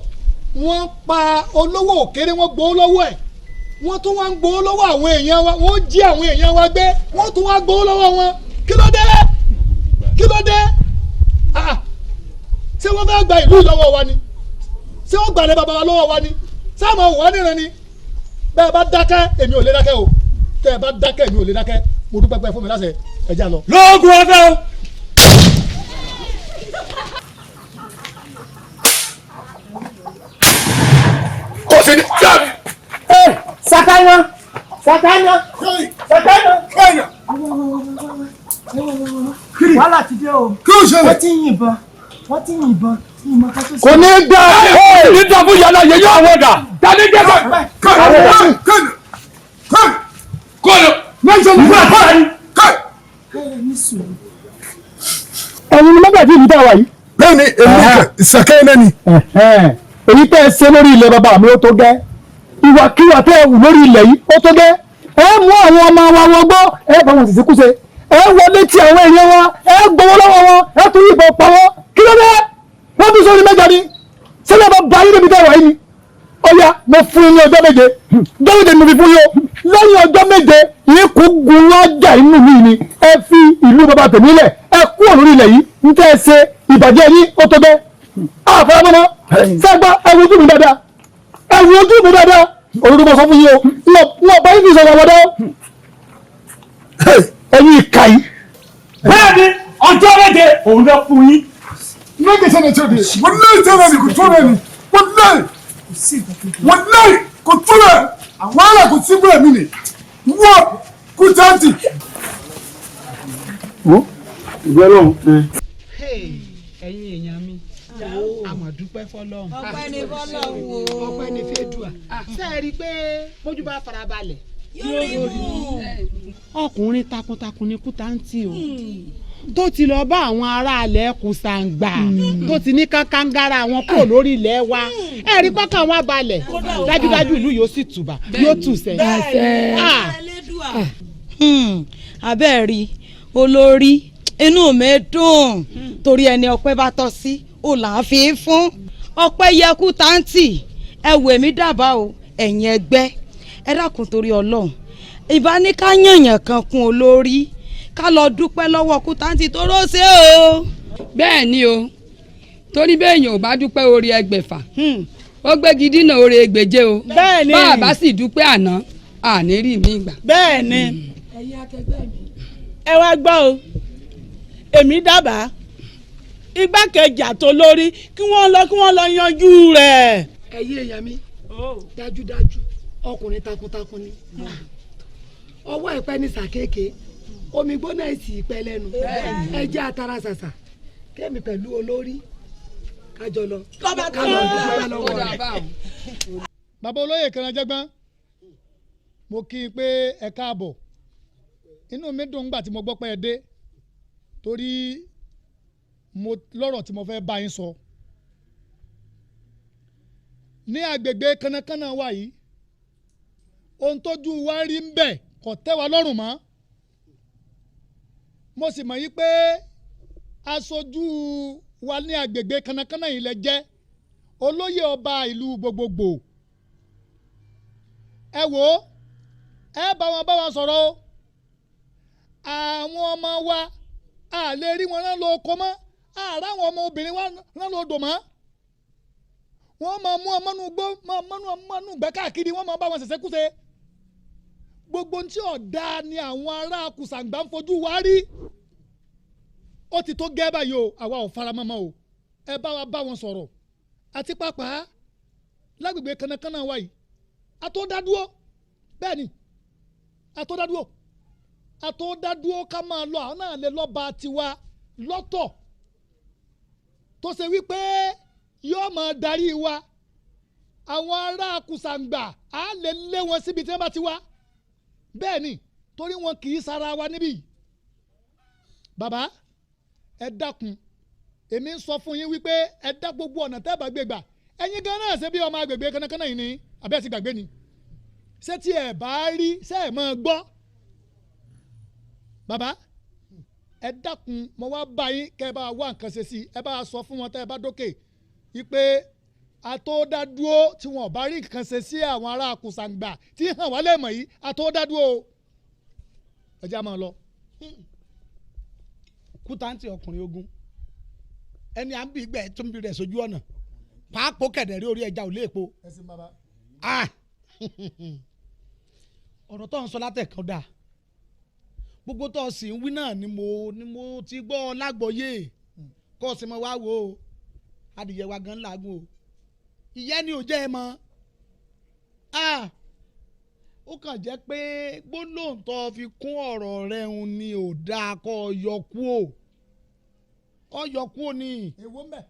wọ́n pa olówó òkèrè wọ́n gbowó lọ́wọ́ ẹ̀ wọ́n tún wá ń gbowó lọ́wọ́ àwọn èèyàn wa wọ́n jí àwọn èèyàn wa gbé wọ́n tún wá gbowó lọ́wọ́ wọn kí ló dé ṣé wọ́n fẹ́ gba ìlú lọ́wọ́ wa ni ṣé wọ́n gbalẹ̀ bàbá wa lọ́wọ́ wa ni sáàmù wà níran ni bẹ́ẹ̀ bá dákẹ́ èmi ò lè dákẹ́ o tẹ́ ẹ bá dákẹ́ èmi ò lè dákẹ́ mo dúpẹ́ pẹ́ fún mi láṣẹ ẹja lọ. lóògùn ọ̀fẹ́ o. kò sí ní jáde. Sakana. Wàhálà ti dé o. Kí ló ṣẹlẹ̀? Wọ́n ti yìnbọn. Kò ní dá ní dàbú yàrá yẹ yóò àwọn ọ̀dà. Dání dé bá. Kọ́lọ̀. Mẹ́jọ ní fún àpá yìí. ẹ̀yin ni mọ́gàdí ìlú tá a wà yìí. Bẹ́ẹ̀ni èmi ìsàkẹ́ náà ni. èyí tẹ́ ẹ ṣe lórí ilẹ̀ bàbá mi ó tó gẹ́ ìwàkiwà tẹ́ ẹ wù lórí ilẹ̀ yìí ó tó gẹ́ ẹ mú àwọn ọmọ wa wọn gbọ́ ẹ bá wọn sì ṣekúṣe ẹ wọlé tí àwọn èèyàn wọn ẹ gbowó lọ́wọ́ wọn ẹ tún yìnbọn pa wọn kí ló dé wọ́n tún sórí mẹ́jọ ni sílẹ̀ bá ba yín níbi tẹ́ wà yìí ni ọ̀yá mo fún yín ní ọjọ́ méje ni mo fi fún yín o lẹ́yìn ọjọ́ méje yín kò gun lọ́jà inú mi ni ẹ fi ìlú bàbá tèmi lẹ̀ ẹ kúrò lórí ilẹ̀ yìí ń tẹ́ ẹ ṣe ìbàjẹ́ yín ó tó bẹ́ẹ̀ àfọwọ́mọ́ná sẹ́gbà ẹ wo ojú mi dáadáa olùdó mo sọ fún yín o lọ bá yín fi sọ̀rọ̀ wọ́dọ́ ẹ̀yin ìka yìí. bẹ́ẹ̀ni ọjọ́ méje òun lọ fún yín. méje sẹ́ni tí o de wọ́n lé ìtẹ́rẹ́ ni kò tó rẹ̀ ni wọ́n lé kò tó rẹ̀ wàhálà kò sí bẹ́ẹ̀ mi ni wọ́n kú jáde. ìgbẹ́ lọ́hùn. ẹ̀yin èèyàn mi àmọ̀dúpẹ́ fọlọ́run. ọpẹ́ ni fọlọ́run o. ọpẹ́ ni fẹ́dùà. ṣé ẹ rí i pé bójú bá farabalẹ̀ yóò rí mú. ọkùnrin takuntakun ni Kútáǹtì o tó ti lọ bá àwọn aráàlẹ̀ Kùsàǹgbà tó ti ní kánkangara àwọn kò lórí ilẹ̀ wa ẹ rí pọ́kàn wa balẹ̀ dájúdájú ìlú yóò sì tùbà yóò tùsẹ̀. abẹ́ẹ̀rí olórí inú mi dùn torí ẹni ọpẹ́ bá tọ́ sí ò là ń fi fún ọpẹ́ yẹ Kútáǹtì ẹ wò mí dábàá o ẹ̀yin ẹgbẹ́ ẹ dákun torí Ọlọ́run ìbá ní ká yànyàn kan kún olórí ká lọ dúpẹ́ lọ́wọ́ Kútáǹtì tó rọ́ọ̀ṣẹ́ o. bẹ́ẹ̀ ni o torí bẹ́ẹ̀yàn ò bá dúpẹ́ orí ẹgbẹ̀fà ó gbégi dínà orí ẹgbẹ̀je o bẹ́ẹ̀ ni bá a bá sì dúpẹ́ àná àní rí mi gbà. bẹ́ẹ̀ ni ẹ̀yin akẹgbẹ́ mi. ẹ wá gbọ́ o èmi dábàá igbákejì àtolórí kí wọ́n lọ yanjú rẹ̀. ẹ̀yin èèyàn mi dájúdájú ọkùnrin takuntakun ni ọwọ́ ìpẹ́ ní sàkéèké omi gbóná ìsì ìpẹ́ lẹ́nu ẹjẹ́ atara ṣàṣà kémi pẹ̀lú olórí kájọ lọ kájọ dúpẹ́ lọ́wọ́ rẹ̀. bàbá olóyè Kẹrànjẹ́gbọ́n mo kí i pé ẹ káàbọ̀ inú mi dùn nígbà tí mo gbọ́ pé ẹ dé torí mo lọ́rọ̀ tí mo fẹ́ bá yín sọ ní agbègbè kánnakánná wa yìí ohun tójú wa rí ń bẹ̀ kò tẹ́ wa lọ́rùn mọ́ mo sì mọ̀ yí pé aṣojú wa ní agbègbè kánnakánná yìí lẹ jẹ́ olóyè ọba ìlú gbogbogbò ẹ wò ó ẹ bá wọn sọ̀rọ̀ o àwọn ọmọ wa a lè rí wọn náà lọ oko mọ́ àárá àwọn ọmọ obìnrin wa náà lọ dò mọ́ wọ́n máa mú ọmọ nù gbó máa nù gbẹ́ káàkiri wọ́n máa bá wọn ṣẹ̀ṣẹ̀ kúṣe gbogbo tí ọ̀dà ni àwọn ará Kùsàǹgbà ń fojú wa rí ó ti tó gẹ́ báyìí o àwa ò fara mọ́mọ́ o ẹ bá wa bá wọn sọ̀rọ̀ àti pàápàá lágbègbè kánnakánná wa yìí àtọ́dádúró bẹ́ẹ̀ ni àtọ́dádúró ká máa lọ àwọn náà lè lọ́ba tiwa lọ́tọ̀ tó ṣe wípé yóò máa darí wa àwọn ará Kùsàǹgbà á lè lé wọn síbi tí wọ́n bá ti wá bẹ́ẹ̀ ni torí wọn kì í sara wa níbí bàbá ẹ dákun èmi ń sọ fún yín wípé ẹ dá gbogbo ọ̀nà tẹ́ bá gbé gbà ẹ̀yin gan náà ṣe bí ọmọ agbègbè kánnakánná yìí ni àbẹ́ ti gbàgbé ni ṣé tí ẹ bá rí ṣé ẹ máa gbọ́ bàbá ẹ dákun mo wá bá yín kẹ́ ẹ bá wá nǹkan ṣe sí ẹ bá sọ fún wọn tẹ́ ẹ bá dókè wípé àtọ́dádúró tí wọn ò bá rí nǹkan ṣe sí àwọn ará Kùsàǹgbà tí hàn wálé mọ̀ yìí àtọ́dádúró ẹ já máa lọ. Kútáǹtì ọkùnrin ogun ẹni à ń bí gbẹ tó ń bí rẹ sójú ọ̀nà pàápọ̀ kẹ̀dẹ̀rí orí ẹja ò léèpo ọ̀rọ̀ tó ń sọ látẹ̀kọ́ dáa gbogbo tó sì ń wí náà ni mo ti gbọ́ lágbọ́yé kó o sì mọ wá wò ó adìyẹ wa gan làágùn o ìyẹn ni ò jẹ́ ẹ mọ́ ó kàn jẹ́ pé gbólóhùn tó fi kún ọ̀rọ̀ rẹ̀ ń ni ò dáa kó o yọ kú ò ní. èwo mẹ́.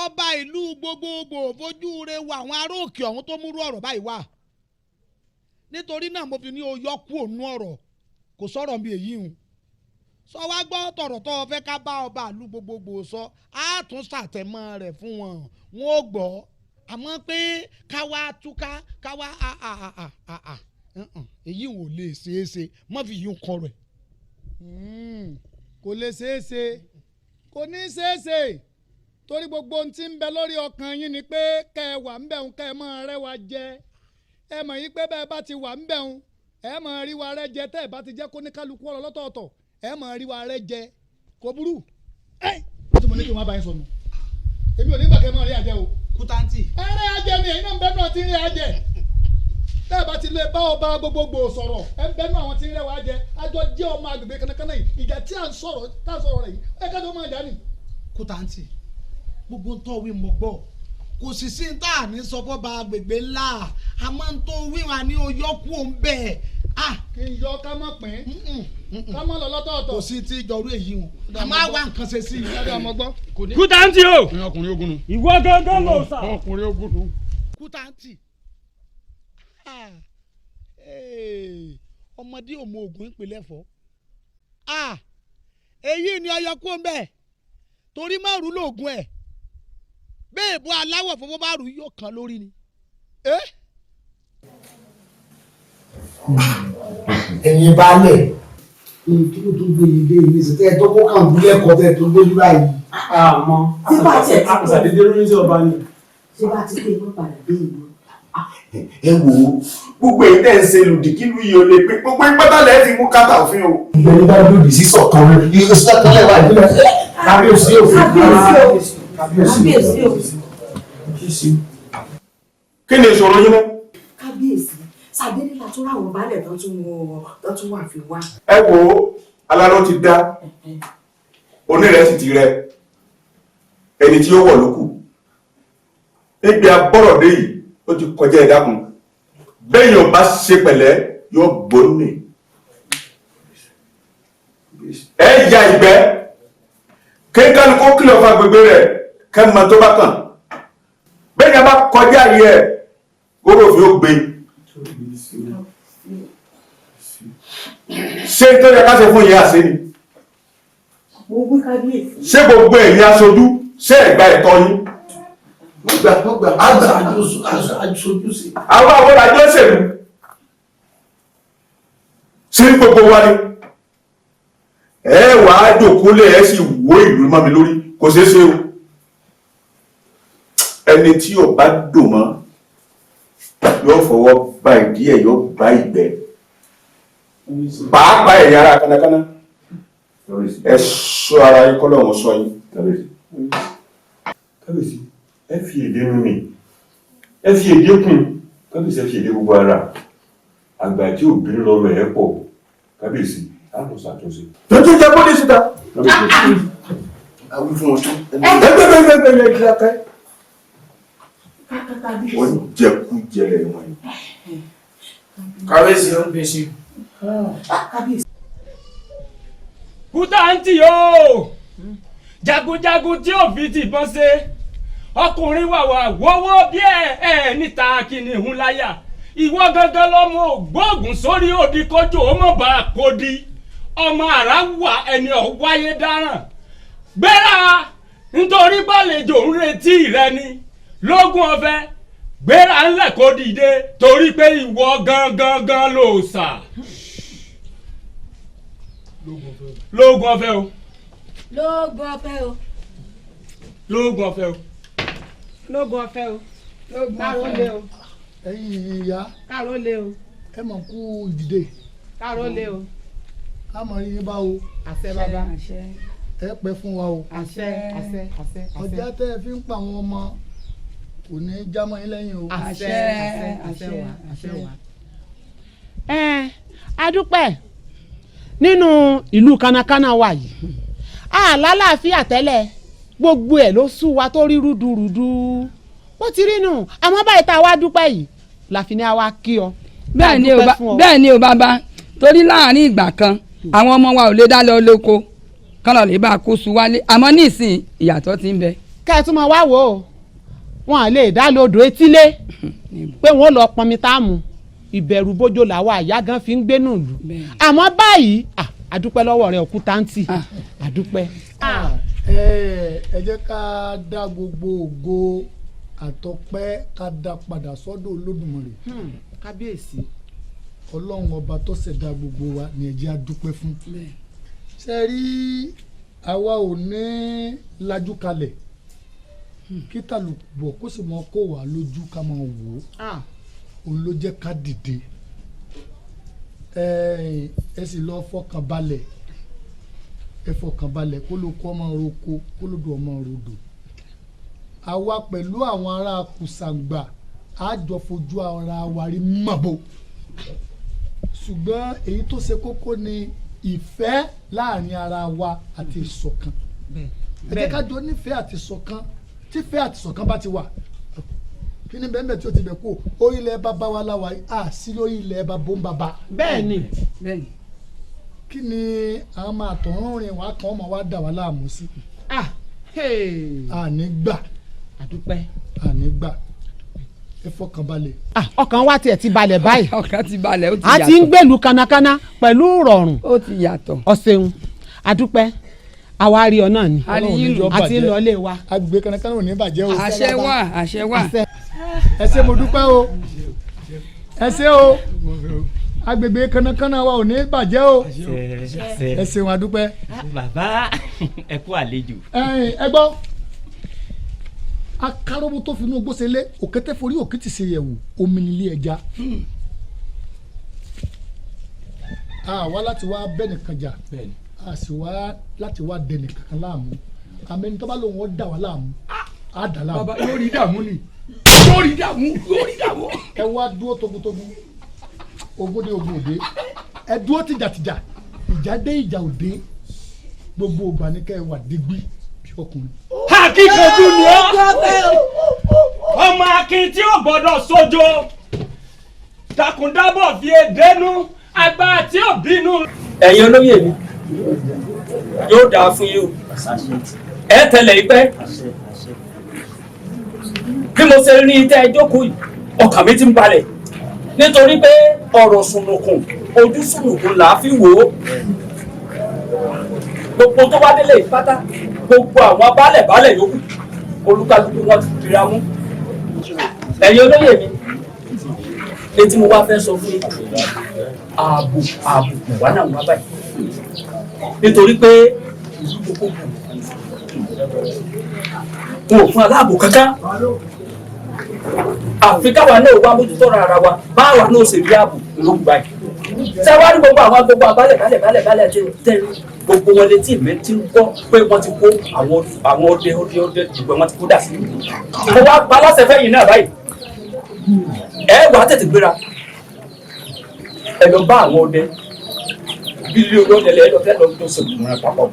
ọba ìlú gbogbogbò fojú re wo àwọn ará òkè ọ̀hún tó múrú ọ̀rọ̀ báyìí wá nítorí náà mo fi ní o yọ kú òun ọ̀rọ̀ kò sọ̀rọ̀ bí èyí hùn sọ wá gbọ́ tọ̀rọ̀ tó o fẹ́ ká bá ọba ìlú gbogbogbò sọ á tún ṣàtẹ̀mọ́ rẹ̀ fún wọn wọn ò gbọ́ àmọ́ pé káwa túká káwa èyí ò lè ṣeé ṣe mọ́ fi yún kọ rẹ̀. kò lè ṣeé ṣe kò ní ṣeé ṣe torí gbogbo ohun tí ń bẹ lórí ọkàn yín ni pé kẹ́ ẹ wà ń bẹ̀hùn kẹ́ ẹ máa rẹ́ wa jẹ ẹ mọ̀ yí pé bẹ́ẹ̀ bá ti wà ń bẹ̀hùn ẹ máa rí wa rẹ́ jẹ tẹ́ ẹ bá ti jẹ́ kó ní kálukú ọ̀rọ̀ lọ́tọ̀ọ̀tọ̀ ẹ máa rí wa rẹ́ jẹ kò burú ẹ tí mo ní kí wọ́n bá yín sọnù èmi ò ní gbàgbé máa rí ajẹ́ o. kútántì. ẹ rẹ́ ajẹ́ ni ẹ̀yin náà ń bẹ́ẹ̀ náà ti rí ajẹ́ tẹ́ ẹ bá ti lè bá ọba gbogbogbò sọ̀rọ̀ ẹ ń bẹ́ẹ̀ náà àwọn ti rí rẹ́ wa jẹ àjọ jẹ́ ọmọ agbègbè kanakana yìí ìjà tí à ń sọ̀rọ̀ rẹ̀ yìí ẹ ká tó máa jà ní. kútántì gbogbo ntọ́ wí mọ̀ gbọ́ kò sì sí ní tá à ní sọ fọ́ ba agbègbè ńlá a máa ń tó wíwà ní oyọ́kù òun bẹ́ẹ̀. kí n yọ ká mọ̀ pín ká mọ̀ lọ lọ́tọ̀ọ̀tọ̀. kò sí ti jọrú èyí o a máa wá nǹkan ṣe sí i. kútántì o ọkùnrin ogun nù. ìwọ gángan ló sà. ọkùnrin ogun nù. kútántì ọmọdé ò mọ oògùn ìpínlẹ̀ fọ́ èyí ni ọyọkú ń bẹ̀ torí márùn lóògùn ẹ̀ bẹ́ẹ̀ bọ́ aláwọ̀ fọwọ́ bá rù yóò kàn lórí ni. ẹ̀yin baálẹ̀ kí ló tó gbé yìí dé ìlú ìsìtẹ́ ẹ̀ tó kó kàn bí ẹ̀kọ́ tẹ̀ tó gbé nígbà yìí. àmọ́ àṣàdédé lórí sí ọba ni. ṣé bá ti pè wọ́n padà dé ìlú. ẹ wò ó gbogbo èyí tẹ̀ ń ṣe lòdì kí ló yẹ o lè pé gbogbo ìpátálẹ̀ ti mú kàtà òfin o. ìgbẹ́ni bá lòdì sí sọ̀kan rẹ̀ ìgbẹ́ sọ̀kan rẹ̀ wà nílẹ̀ kábíyèsí òfin. kábíyèsí. kí ni ìṣòro yín náà. kábíyèsí sàdédé la tún ráwọn baálẹ̀ tó tún wà fi wá. ẹ wò ó aláró ti dá onírẹ̀ sì ti rẹ ẹni tí ó wọ̀ ló kù níbi abọ́rọ̀dé yìí ó ti kọjá ẹ̀dákun bẹ́ẹ̀ yóò bá ṣe pẹ̀lẹ́ yóò gbóni ẹ ya ìgbẹ́ kéńkánú kó kìlọ̀ fún agbègbè rẹ̀ kẹ́mọ tó bá kàn bẹ́ẹ̀ yẹn bá kọjá yìí ẹ̀ gbogbo òfin ó gbé ṣé tó yẹ ká ṣe fún ìyá àṣẹ ni ṣé gbogbo ẹ̀yin aṣojú ṣé ẹ̀gbá ẹ̀tọ́ yín. àgbà àjọṣojú sí. àwọn àwọn àjọ ṣèlú ṣé gbogbo wa ni ẹ wàá jòkólé ẹ sì wó ìlú mọ́ mi lórí kò ṣeé ṣe o ẹni tí ò bá dùn mọ́ yóò fọwọ́ bá ìdí ẹ̀ yóò bá ìgbẹ́ pàápàá ẹ̀yà ara kánákáná ẹ sọ ara yín kọ́ lọ́wọ́ sọ yín. kábíyèsí ẹ fi èdè nù mí ẹ fi èdè kùn kábíyèsí ẹ fi èdè gbogbo ara àgbà tí obìnrin lọ́mọ ẹ̀ pọ̀ kábíyèsí á lọ ṣàtúnṣe. lójú ìjà bọ́dé síta. àwọn fún wọn tún. ẹgbẹ́ ìdílákẹ́. wọ́n jẹ́kú jẹlẹ̀ wọn. kábíyèsí ó ń bèsì. kútántì o jagunjagun tí ò fi tìbọn ṣe ọkùnrin wàwà wọ́wọ́ bí ẹ níta kìnìún láyà ìwọ gangan lọmọ ògbóògùn sórí òdì kọjú ó mọ̀ bá a kó di ọmọ àrà wà ẹni ọ̀wáyé dáràn gbéra nítorí gbàlejò ń retí rẹ ni lógún ọ̀fẹ́ gbéra ńlẹ̀ kó dìde torí pé ìwọ gangan ló sà. lóògùn ọ̀fẹ́ o. lóògùn ọ̀fẹ́ o. lóògùn ọ̀fẹ́ o. lóògùn ọ̀fẹ́ o. káró lé o. ẹ̀yin ìyá. káró lé o. ẹ mọ̀ kú ìdìde. káró lé o. a mọ̀ rí yín bá o. àṣẹ bàbá. ẹ pẹ́ fún wa o. àṣẹ àṣẹ àṣẹ. ọjà tẹ́ ẹ fi ń pa àwọn ọmọ kò ní í já mọ́ yín lẹ́yìn o. àṣẹ àṣẹ wà àṣẹ wà. adúpẹ́ nínú ìlú kánakáná wa yìí àlàáfíà tẹ́lẹ̀ gbogbo ẹ̀ ló sú wa tó rí rúdurùdu bó ti rí nù àmọ́ báyìí tá a wá dúpẹ́ yìí láfi ní a wá kí ọ. bẹ́ẹ̀ ni o bàbá torí láàrin ìgbà kan àwọn ọmọ wa ò lè dá lọ lóko kán lọ lè bá a kó su wálé àmọ́ nísìnyí ìyàtọ̀ ti ń bẹ. kẹ́ ẹ tún máa wá wò ó wọn à lè dá lodò etílé pé wọn ò lọ pọnmi táàmù ìbẹ̀rù bójó làwọn àyà gan fi ń gbénú ìlú àmọ́ báyìí àdúpẹ́ lọ́wọ́ rẹ Òkútántì àdúpẹ́. ẹ jẹ́ ká dá gbogbo ògo àtọpẹ́ ká dá padà sọ́dọ̀ Olódùmarè. kábíyèsí. ọlọ́run ọba tó ṣẹ̀dá gbogbo wa ni ẹ jẹ́ á dúpẹ́ fún. ṣe rí àwa ò ní lajú kalẹ̀ kí tàlùbọ̀ kó sì mọ kó wà lójú ká máa wò ó òun ló jẹ́ ká dìde ẹ sì lọ fọkàn balẹ̀ ẹ fọkàn balẹ̀ kó ló kọ́ ọmọ roko kó ló dùn ọmọ rodò àwa pẹ̀lú àwọn ará Kùsàǹgbà á jọ fojú ara wa rí mọ̀bò ṣùgbọ́n èyí tó ṣe kókó ni ìfẹ́ láàrin ara wa àti ìṣọ̀kan ẹ jẹ́ ká jọ nífẹ̀ẹ́ àti ìṣọ̀kan tífẹ́ àti ìṣọ̀kan bá ti wà kí ni bẹ́ẹ̀ tí ó ti bẹ̀ kó orílẹ̀ bàbá wa láwa á sí lórí ilẹ̀ bàbá ń bàbá. bẹ́ẹ̀ni kí ni àwọn máa tọ̀rọ̀ rìn wá kan ọmọ wa dà wá láàmú sí. àní gbà àdúpẹ́ àní gbà ẹ fọkàn balẹ̀. ọkàn wa tiẹ̀ ti balẹ̀ báyìí. ọkàn ti balẹ̀ ó ti yàtọ̀. a ti ń gbèlú kánákáná pẹ̀lú ìrọ̀rùn. ó ti yàtọ̀. ọ̀sẹ̀un àdúpẹ́ àwa rí ọ náà ni a ti ń lọ ilé wa. agbègbè kánákáná ò ní bàjẹ́ o. àṣẹ wà àṣẹ wà. ẹ ṣé mo dúpẹ́ o ẹ ṣé o agbègbè kánákáná wa ò ní bàjẹ́ o ẹ ṣeun àdúpẹ́. bàbá ẹ kú àlejò. ẹ gbọ́ akarobo tó fi inú gbósele òkété forí òkìtì ṣe yẹ̀wò omi nílé ẹja a wá láti wá bẹ́ nìkan jà a sì wá láti wá dẹ nìkan kan láàmú àmẹ́ni tó bá lóun ó dà wá láàmú á dà láàmú. bàbá yóò rí dààmú ni yóò rí dààmú yóò rí dààmú. ẹ wá dúró togutogu ogun dé ogun òde ẹ dúró tìjàtìjà ìjà dé ìjà òde gbogbo ògbà ní kẹ́ ẹ wà dégbì bí ọkùnrin. akíkanjú ni ó ọmọ akin tí ò gbọ́dọ̀ sójó takùndábọ̀ fi èdénú àgbà tí ò bínú. ẹ̀yin olóyè mi yóò dáa fún yín o ẹ tẹ̀lé ìpẹ́ bí mo ṣe rí tẹ́ ẹ jókòó yìí ọkàn mi ti ń balẹ̀ nítorí pé ọ̀rọ̀ sùnùkùn ojú sùnùkùn là á fi wò ó gbogbo tó wá délé ìpátá gbogbo àwọn baálẹ̀ yòókù olúkálùkù wọn ti dira mú ẹ̀yin olóyè mi etí mo wá fẹ́ sọ fún yín ààbò wà náà wá báyìí nítorí pé ìlú gbogbo wọn ò fún aláàbò kankan àfi káwa náà wá mójútó ara wa báwa náà ṣe rí ààbò lóògùn báyìí ṣé wàá rí gbogbo àwọn baálẹ̀ tẹ gbogbo wọn létí mi ti ń gbọ́ pé wọ́n ti kó àwọn ọdẹ ìgbẹ́ wọn ti kó dà sí mo wá pa lọ́sẹ̀ fẹ́yìn náà báyìí ẹ wàá tètè gbéra ẹ lọ bá àwọn ọdẹ bílí ọdẹ lẹ ẹ lọ fẹ́ lọ tó sọ ìmọ̀ràn papọ̀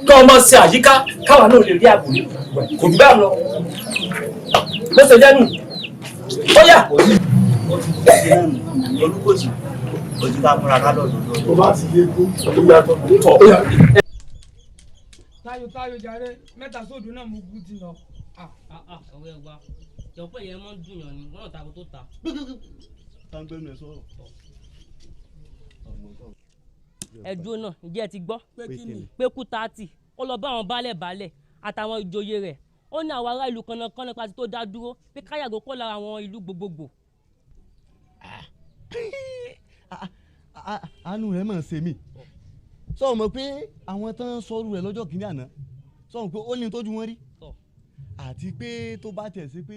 kí wọ́n máa ṣe àyíká káwa náà lè rí ààbò ní kò jù bá lọ bó ṣe jẹ́ nù ó yà. olùkọ́sì ojú ká múra ká lọ́dún lọ́dún. tó bá ti yé kó olùyàtọ̀ tọ̀. táyọ̀ jàre mẹ́ta sódù náà mo gún ti lọ. ọ̀rẹ́ wa jọ̀pọ̀ yẹn mọ́ dùn yàn ni wọ́n náà tako tó ta. táǹgbẹ́nu ẹ̀ sọ̀rọ̀. ẹ̀dùn náà ǹjẹ́ ẹ ti gbọ́ pé Kútàtì ó lọ bá àwọn baálẹ̀ àtàwọn ìjòyè rẹ̀ ó ní àwọn ará ìlú kanakana pàtó tó dá dúró pé káyàgò kó lára àwọn ìlú gbogbogbò. àánú rẹ̀ máa ń ṣe mí sọ mọ̀ pé àwọn tán sọ̀rọ̀ rẹ̀ lọ́jọ́ kìíní àná sọ mọ̀ pé ó ní tójú wọn rí àti pé tó bá tẹ̀ sí pé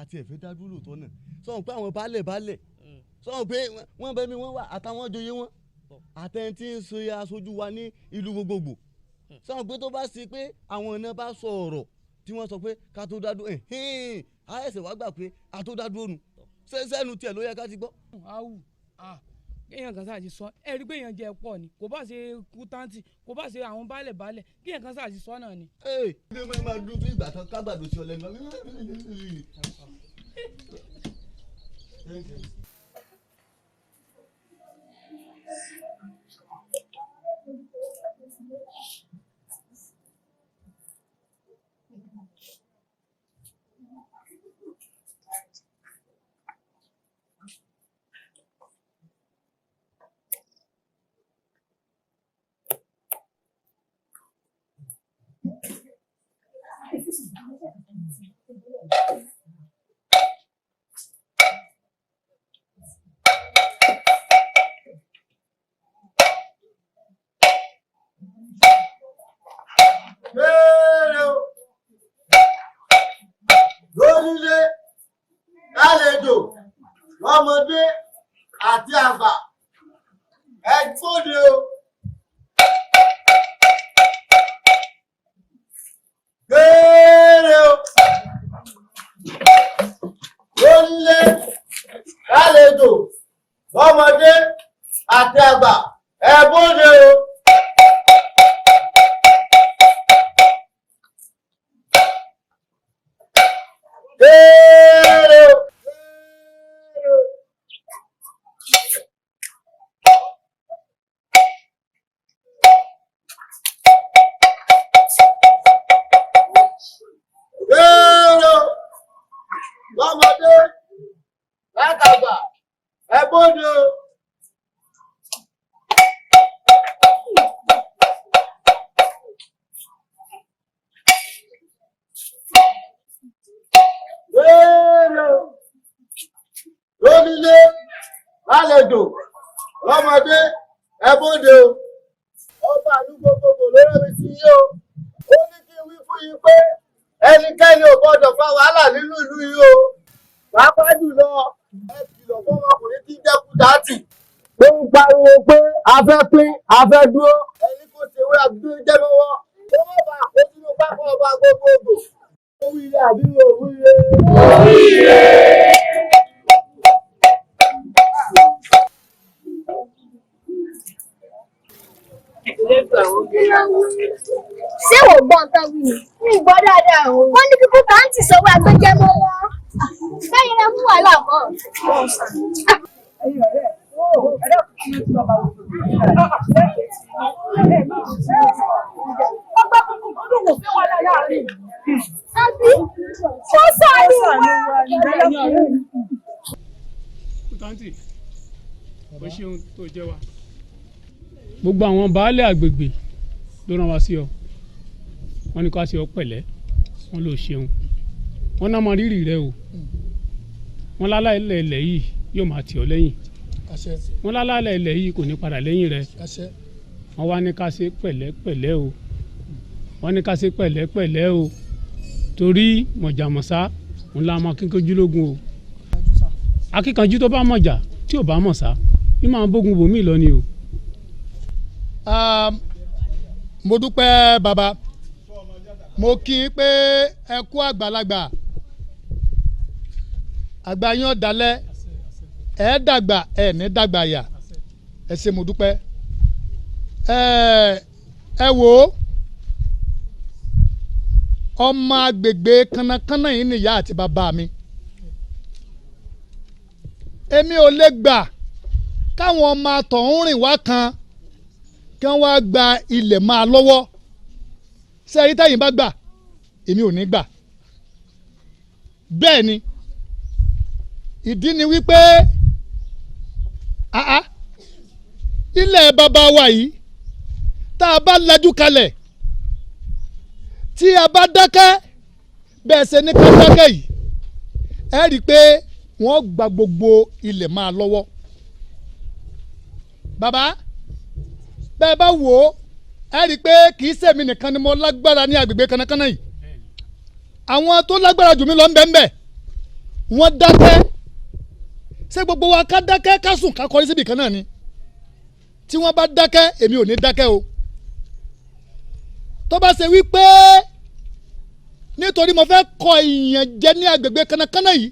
àti ẹ̀fẹ́ dá dúró lóòótọ́ náà sọ mọ̀ pé àwọn baálẹ̀ sọ mọ̀ pé wọ́n bẹ́ẹ̀ mi wọ́n wà àtàwọn joyè wọn àtẹ̀ntì ń ṣe aṣojú wa ní ìlú gbogbogbò sọ mọ̀ pé tó bá sí pé àwọn náà bá sọ ọ̀rọ̀ tí wọ́n sọ pé ká tó dá dúró àyẹ̀sẹ̀ wá gbà pé a tó dá dúró nù sẹ́nu tiẹ̀ ló yẹ ká ti gbọ́. kéèyàn kan sáà ti sọ ẹ rí pé èèyàn jẹ pọ̀ ni kò bá ṣe Kútàntì kò bá ṣe àwọn baálẹ̀ kéèyàn kan sáà ti sọ náà ni. ẹ ẹ máa dúró fún ìgbà kan kágbàdo sí ọ lẹ́nu. ọmọdé àti àgbà ẹ gbóde o. Gbére o. Lónílé lálejò ọmọdé àti àgbà ẹ gbóde o. Gbére o. Lọ́mọdé látàgbà ẹ bóde o. Lónílé lálejò lọ́mọdé ẹ bóde o. Ọba àdúgbò gbogbo ló rẹ́ mi sí yí o. Ó ní kí n wí fún yín pé ẹnikẹ́ni ò gbọ́dọ̀ fa wàhálà nínú ìlú yìí o. Pàápàá jùlọ ẹ kìlọ̀ fún ọmọkùnrin tí jẹ́ Kúdàtì. Ó ń pariwo pé a fẹ́ pín a fẹ́ dúró. Ẹni kò ṣe wé àdúgbò jẹ́ lọ́wọ́. Ó má bàa kó sínú pápá ọba gbogbogbò. Ó wí ilé àbí ó wí ilé. Ó wí ilé. Ṣé wò gbọ́ nǹkan wí ni? Mi gbọ́ dáadáa o. Wọ́n ní kíkú káńtì sọ́wọ́ agbẹ́jẹ́ mọ́ wọn. Bẹ́ẹ̀ ni mú wàhálà mọ́. Ó sàánú wa. Kútántì, ó ṣeun tó jẹ́ wa. Gbogbo àwọn baálé àgbègbè ló rán wa sí ọ. Wọ́n ní ká ṣe ọ pẹ̀lẹ́, wọ́n ló ṣeun. Wọ́n náà mọ rírì rẹ o. Wọ́n lálẹ́ ilẹ̀ yìí yóò máa tì ọ lẹ́yìn. Wọ́n lálẹ́ ilẹ̀ yìí kò ní padà lẹ́yìn rẹ. Wọ́n wá ní ká ṣe pẹ̀lẹ́pẹ̀lẹ́ o. Wọ́n ní ká ṣe pẹ̀lẹ́pẹ̀lẹ́ o. Torí mọ̀jàmọ̀sá ńlá máa kíkanjú lógun o. Akíkanjú tó bá mọ̀jà tí ò bá mọ̀ sá ní máa bógun bòmí lọ ni o. Mo dúpẹ́ bàbá, mo kí i pé ẹ kú àgbàlagbà, àgbà yín ọ̀dàlẹ̀, ẹ dàgbà ẹ ní dàgbà yà, ẹ ṣé mo dúpẹ́. Ẹ wò ó, ọmọ agbègbè kánnakánná yìí nìyá àti bàbá mi. Èmi ò lè gbà káwọn ọmọ àtọ̀hún rìn wá kan kí wọ́n wá gba ilẹ̀ máa lọ́wọ́. Ṣé ẹ̀rí tẹ́yìn bá gbà èmi ò ní gbà. Bẹ́ẹ̀ ni ìdí ni wípé ilẹ̀ bàbá wa yìí tá a bá lajú kalẹ̀ tí a bá dákẹ́ bẹ́ẹ̀ ṣe ní ká dákẹ́ yìí ẹ rí i pé wọ́n gba gbogbo ilẹ̀ máa lọ́wọ́. Bàbá bẹ́ẹ̀ bá wò ó ẹ rí i pé kì í ṣèmi nìkan ni mo lágbára ní agbègbè kánnakánná yìí. Àwọn tó lágbára jù mí lọ ń bẹ ń bẹ wọ́n dákẹ́. Ṣé gbogbo wa ká dákẹ́ ká sùn ká kọrí síbi kan náà ni? Tí wọ́n bá dákẹ́ èmi ò ní dákẹ́ o. Tó bá ṣe wípé nítorí mo fẹ́ kọ ìyàn jẹ ní agbègbè kánnakánná yìí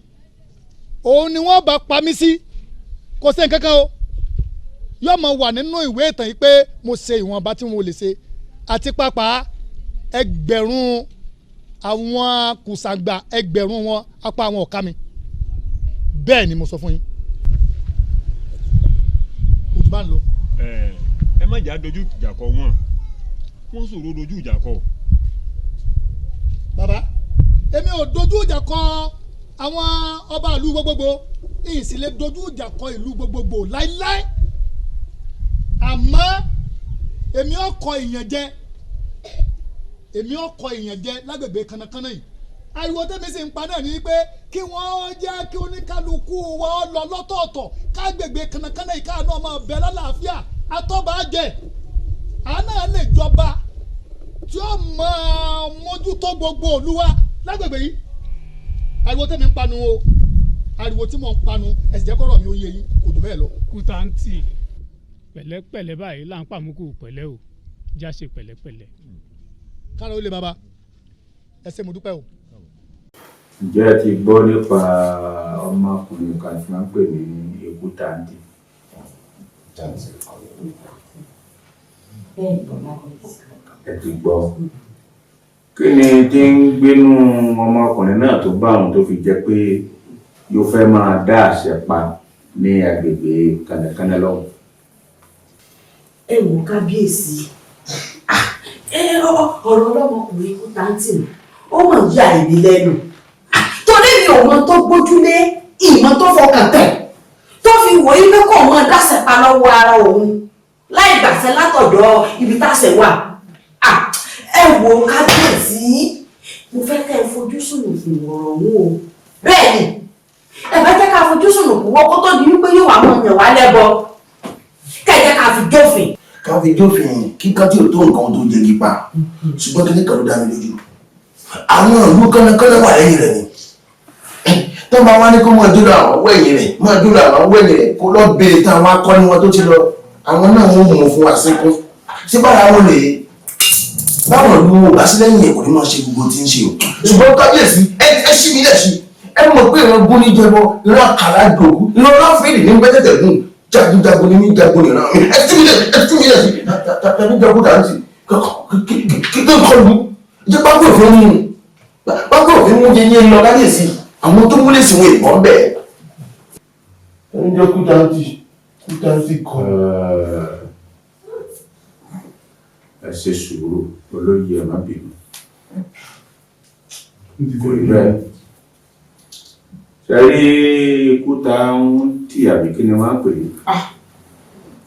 òun ni wọ́n bá pa mí sí kò sí nǹkan kan o. Yóò máa wà nínú ìwé ìtàn yìí pé mo ṣe ìwọ̀nba tí mo lè ṣe àti pàápàá ẹgbẹ̀rún àwọn kùsàgbà ẹgbẹ̀rún wọn apá àwọn ọ̀ka mi. Bẹ́ẹ̀ ni mo sọ fún yín. Ojú bá ń lọ. Ẹ má jà dojú ìjà kọ wọn sọ̀rọ̀ dojú ìjà kọ. Bàbá èmi ò dojú ìjà kọ àwọn ọba ìlú gbogbogbò èyí sì lè dojú ìjà kọ ìlú gbogbogbò láíláí. Àmọ́ èmi ò kọ ìyànjẹ lágbègbè kánnakánná yìí. Ariwo tẹ́mi sì ń pa náà ni pé kí wọ́n jẹ́ kí oníkálukú wọ́n lọ lọ́tọ̀ọ̀tọ̀ kágbègbè kánnakánná yìí káàánú ọmọ ọbẹ̀ lálàáfíà atọ́ba jẹ àná lè jọba tí ó máa mójútó gbogbo olúwa lágbègbè yìí. Ariwo tẹ́mi ń panu o ariwo tí mò ń panu ẹ̀sìn jẹ́ kọ́rọ̀ mi ó yé yín kò jù bẹ́ẹ̀ lọ. Kútáǹtì pẹ̀lẹ́pẹ̀lẹ́ báyìí là ń pàmùkù pẹ̀lẹ́ o já ṣe pẹ̀lẹ́pẹ̀lẹ́. kára ó lè bàbá ẹ ṣé mo dúpẹ́ o. ǹjẹ́ ẹ ti gbọ́ nípa ọmọkùnrin kan tí wọ́n ń pè ní Kútáǹtì? ẹ ti gbọ́. kí ni tí ń gbénú ọmọkùnrin náà tó bá òun tó fi jẹ́ pé yóò fẹ́ máa dá àṣẹ pa ní agbègbè kànnàkànnà lọ́wọ́? ẹ wò kábíyèsí ọ̀rọ̀ ọlọ́mọkùnrin Kútáǹtì ó mọ̀ yá èmi lẹ́nu torí mi ò mọ tó gbójúlé ìmọ̀ tó fọkàn tẹ̀ tó fi wò yí pé kò mọ dáṣẹ pa lọ́wọ́ ara òun láì gbàṣẹ látọ̀dọ̀ ibi táṣẹ wà. ẹ wò kábíyèsí mo fẹ́ kẹ́ ẹ fojú sùnùkùn ọ̀rọ̀ òun o bẹ́ẹ̀ ni ẹ fẹ́ jẹ́ ká fojú sùnùkùn wọ́n kó tó di wípé yóò wá mọ̀ yàn wá lẹ́bọ kẹ́ ẹ jẹ́ ká fi jófin. ká fi jófin kíkan tí ò tó nǹkan tó jẹgi pa ṣùgbọ́n kí ní kan ló dá mi lójú àwọn ìlú kánnákánná wà lẹ́yìn rẹ̀ ni tó bá wá ní kó mọ̀ dúró àwọn wẹ̀yìn rẹ̀ mọ̀ dúró àwọn wẹ̀yìn rẹ̀ kó lọ bèèrè táwọn akọni wọn tó ti lọ àwọn náà wọ́n mú fún wa sínkún sí bára wọn lè báwọn ìlú wo bá sí lẹ́yìn ẹ̀kọ́ ní máa ṣe gbogbo tí ń ṣe o ṣùgbọ́n kábíyèsí ẹ ṣí mi lẹ̀ sí ẹ mọ̀ pé ìran gún ní jẹbọ ìran àkàrà dògún ìran láfíìlì ní gbẹ́tẹ̀tẹ̀ gùn jagunjagun ní jagun ìran mi ẹ ṣí mi lẹ̀ sí tàbí jagun dàntì kí tó kọlu jẹ́ pápá òfin mú pápá òfin mú jẹ́ yé lọ kábíyèsí àwọn tó múlẹ̀ sí wọn ìbọn bẹ́ẹ̀. ẹni jẹ́ Kútáǹtì kọ́. ẹ ṣe sùúrù olóyè ẹ má bínú. kò rí bẹ́ẹ̀. ṣe rí Kútáǹtì àbí kí ni wọ́n á pè é.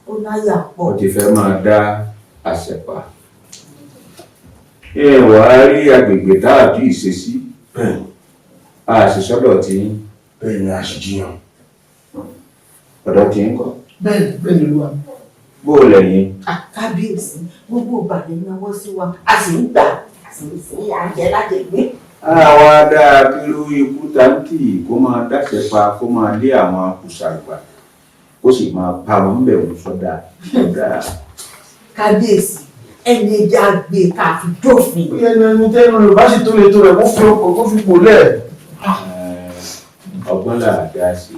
ó láyà pọ̀. ó ti fẹ́ máa dá àṣẹ pa. ẹ wàá rí agbègbè tá a bí ìṣesí. àṣìṣọ́dọ̀ tí. bẹ́ẹ̀ ni àṣìjiyàn. ọ̀dọ̀ tí ń kọ́. bẹ́ẹ̀ ni olúwa. bó o lẹ́yìn. kábíyèsí gbogbo ìbàdàn náwó sí wa a sì ń gbà a sì ń fi àjẹ lájẹgbé. àwa dáa kí ló Kútáǹtì kó máa dáṣẹ pa kó máa lé àwọn akùsàgbà kó sì máa pa wọn bẹ̀ wọ́n sọ́dà. kábíyèsí ẹni ẹja gbé ká fi dófin. ó yẹ ẹni tẹ́nu rẹ̀ bá sì tó lè tó rẹ̀ kó fi ọkọ̀ kó fi pò lẹ̀. ọgbọ́n là dá sí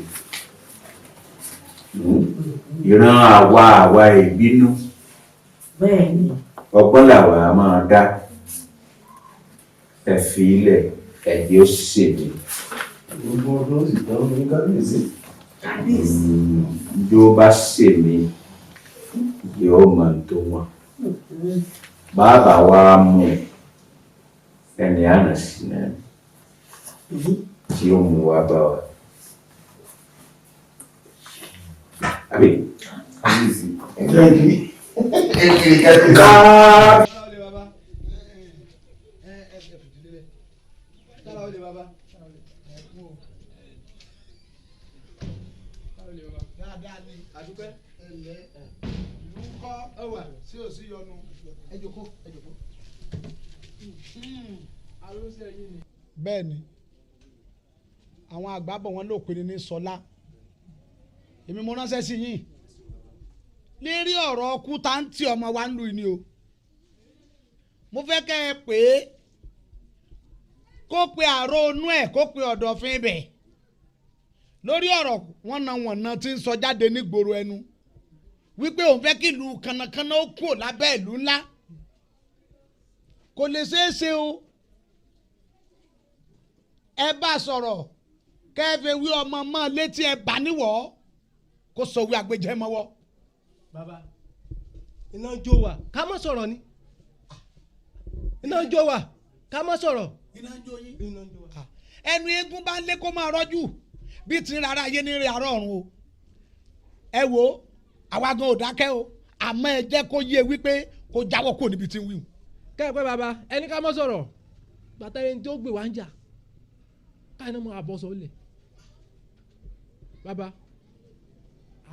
ìran àwa ìbínú ọgbọ́n làwa máa dá ẹ̀fí ilẹ̀ ẹ̀jẹ̀ ó ṣèlè. gbogbo ọdún sì tán ní kábíyèsí. bí ó bá ṣèlè yóò mọ̀ tó wọn. bàbá wa mú ẹni àná sí náà tí ó mú wa bá wa. Àbí? Kábíyèsí. Ẹ̀kiri kábíyèsí. bẹ́ẹ̀ ni àwọn àgbà bọ̀ wọ́n ló pinnu ní sọlá èmi mo ránṣẹ́ sí yín lérí ọ̀rọ̀ Kútáǹtì ọmọ wa ń lu ni o mo fẹ́ kẹ́ ẹ pé kó pe àrò onú ẹ̀ kó pe ọ̀dọ̀fin ibẹ̀ lórí ọ̀rọ̀ wọ̀nàwọ̀nà tí ń sọ jáde nígboro ẹnu wípé òun fẹ́ kí ìlú kànnàkànnà ó kúrò lábẹ́ ìlú ńlá kò lè ṣeé ṣe o ẹ bá sọ̀rọ̀ kẹ́ ẹ fẹ́ wí ọmọ mọ́ létí ẹ bá níwọ̀ kó sọ̀wé àgbẹjẹ mọ́wọ́. bàbá iná ń jó wa ká má sọ̀rọ̀ ni iná ń jó wa ká má sọ̀rọ̀. iná ń jó yín. ẹnu eégún bá lé kó máa rọ́jú bí ti rárá ayé ní rí àárọ̀ ọ̀run o. ẹ wo àwa gan ò dákẹ́ o àmọ́ ẹ jẹ́ kó yé wípé kó jáwọ́ kó níbi tí ń wí. kẹ́ ẹ pé bàbá ẹni ká má sọ̀rọ̀ bàtà ẹni tó gbé wá ń jà káyọ̀ náà máa bọ́ sọ́ọ́lẹ̀ bàbá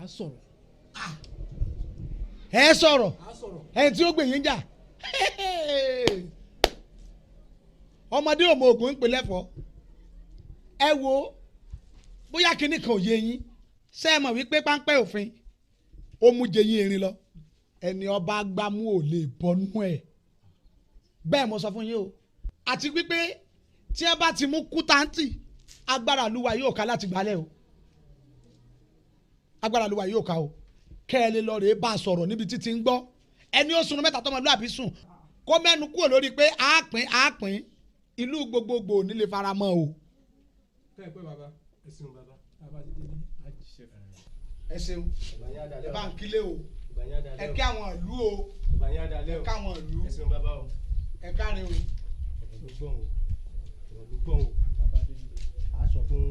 a sọ̀rọ̀. ẹ sọ̀rọ̀ ẹni tí ó gbè yín jà ọmọdé òmò ògùn ń pè lẹ́fọ̀ọ́ ẹ wo bóyá kinní kan ò yé yín ṣé ẹ mọ̀ wípé páńpẹ́ òfin ó mú jẹyìn erin lọ ẹni ọba gbámú ò lè bọ́nú ẹ̀ bẹ́ẹ̀ mo sọ fún yín o àti wípé tí ẹ bá ti mú kútáǹtì agbára Olúwa yóò ká láti gbalẹ̀ o agbára Olúwa yóò ká o kẹ́ ẹ lè lọ rèé bá a sọ̀rọ̀ níbi títí ń gbọ́ ẹni ó sunu mẹ́ta tọmọlúwàbí sùn kó mẹ́nu kúrò lórí pé àápín ìlú gbogbogbò nílé faramọ́ o. tẹ́ ẹ pé bàbá ẹ ṣeun bàbá bàbá ti dé ní àjíṣẹ́ fún mi. ẹ ṣeun ẹ bá ń kílé o ẹ kí àwọn ìlú o ẹ ká àwọn ìlú ẹ ṣeun bàbá o ẹ káre o. ọ̀rọ̀ ló gbọ́n o bàbá dé ní àásọ fún.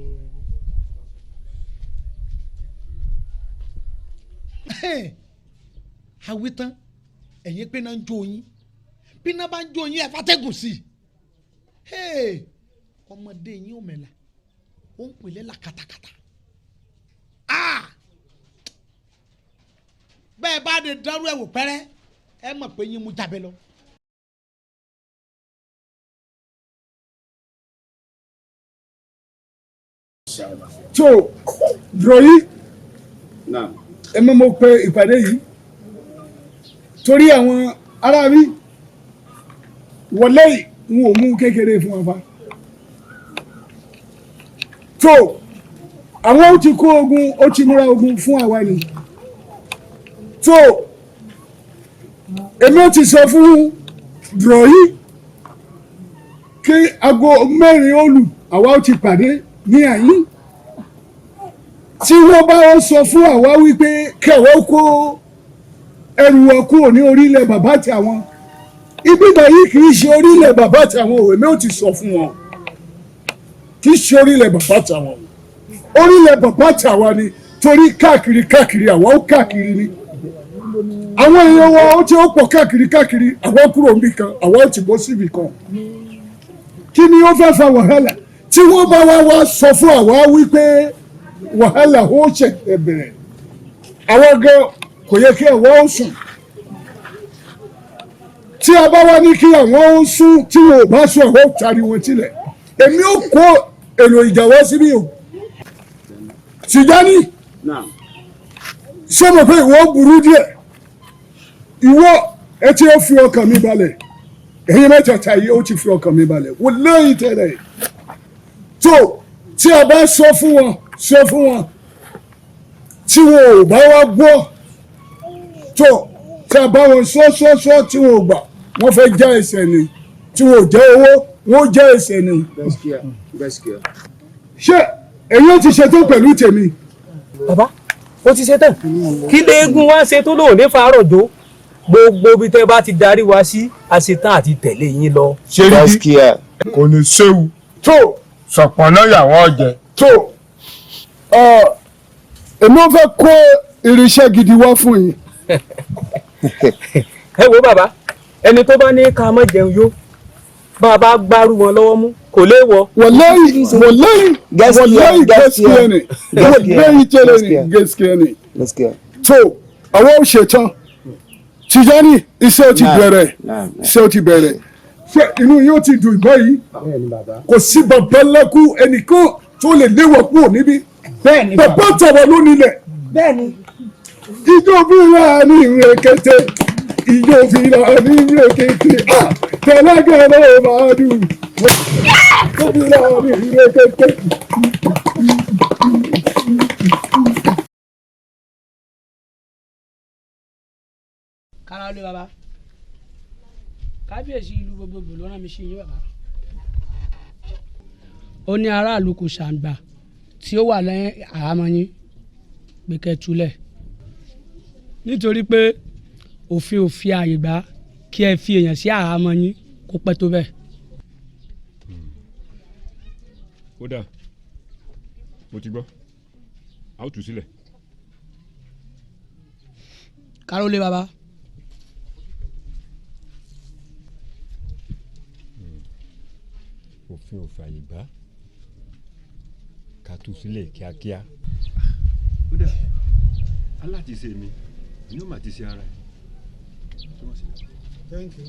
àwítán ẹ̀yin pé náà ń jó yín bí náà bá ń jó yín ẹ̀ fàtẹ́gùn sí i ọmọdé yín ò mẹ́la ó ń pèlè la katakata bẹ́ẹ̀ bá de dánrú ẹ̀ wò pẹ́rẹ́ ẹ mọ̀ pé yín mú jábẹ́ lọ. tó dùrọ̀ yìí ẹ mọ̀ mo pe ìpàdé yìí torí àwọn aráàlú wọlé yìí n ò mú kékeré fún wa fa tó àwọn ó ti kó ogun ó ti múra ogun fún àwa ni tó èmi ó ti sọ fún dùrọ̀ yìí kí aago mẹ́rin ó lù àwa ó ti pàdé ní àyín tí wọ́n bá wọ́n sọ fún àwa wípé kẹwọ́ kó ẹrù wọn kúrò ní orílẹ̀ bàbá àti àwọn ibi báyìí kì í ṣe orílẹ̀ bàbá àti àwọn òwe mi ò ti sọ fún wọn kì í ṣe orílẹ̀ bàbá àti àwọn orílẹ̀ bàbá àti àwa ni torí káàkiri àwa ó káàkiri ni àwọn èèyàn wọn ó ti ó pọ̀ káàkiri àwa kúrò níbì kan àwa ó ti bọ́ síbì kan kí ni ó fẹ́ fa wàhálà tí wọ́n bá wá sọ fún àwa wípé wàhálà ó ṣẹ̀ṣẹ̀ bẹ̀rẹ̀ àwọn gan kò yẹ kí àwọn ó sùn tí a bá wá ní kí àwọn ó sùn tí wọn ò bá sùn àwọn ó tari wọn sílẹ̀ èmi ó kó èrò ìjà wá síbí o Tìjání sọmọ pé ìwọ burú díẹ̀ ìwọ ẹ ti ó fi ọkàn mi balẹ̀ ẹ̀yin mẹ́tẹ̀ẹ̀ta yìí ó ti fi ọkàn mi balẹ̀ wọ́n lẹ́yìn tẹ́lẹ̀ tó tí a bá sọ fún wọn tí wọn ò bá wá gbọ́ tó tí a bá wọn sọ tí wọn ò gbà wọ́n fẹ́ já ẹsẹ̀ ni tí wọn ò jẹ́ owó wọ́n já ẹsẹ̀ ni. ṣé èyí ti ṣetán pẹ̀lú tèmi. bàbá ó ti ṣetán kí léegun wá ṣe tó lóun ní fàárọ̀ jó gbogbo bí tẹ́ bá ti darí wa sí àṣetán àti tẹ̀lé yín lọ. ṣé rí kò ní séwu tó sọ̀pọ̀nà yàwó ọ̀jẹ̀ tó èmi ò fẹ́ kó irinṣẹ́ gidi wá fún yín. ẹ wo bàbá ẹni tó bá ní ká má jẹun yó bàbá gbárù wọn lọ́wọ́ mú kò léèwọ. wallahi gaskiya ne wallahi tẹ́lẹ̀ ni gaskiya ne tó àwọn ò ṣetán Tìjání iṣẹ́ ò ti bẹ̀rẹ̀ ṣé inú yóò ti dùn ìgbọ́ yìí kò sí babaláku ẹnìkan tó lè léwọ̀ kúrò níbí bàbá tàwa ló nílẹ̀ ijó fìlà ní ìrèkété ijó fìlà ní ìrèkété tẹ̀lágẹ̀rẹ̀ máa dùn ijó fìlà ní ìrèkété. kára lé baba kábíyèsí ìlú gbogbogbò ló rán mi sí yín bàbá. ó ní aráàlú kò ṣàǹgbà tí ó wà lẹ́yìn àhámọ́ yín pé kẹ́ túlẹ̀ nítorí pé òfin ò fi ààyè gbà kí ẹ fi èèyàn sí àhámọ́ yín kó pẹ́ tó bẹ́ẹ̀. kódà mo ti gbọ́ a ó tú sílẹ̀. kárólé baba. òfin ò fààyè gbà ká tú sílẹ̀ kíákíá. kódà aláti ṣe mi ni ó mà ti ṣe ara ẹ̀. Thank you.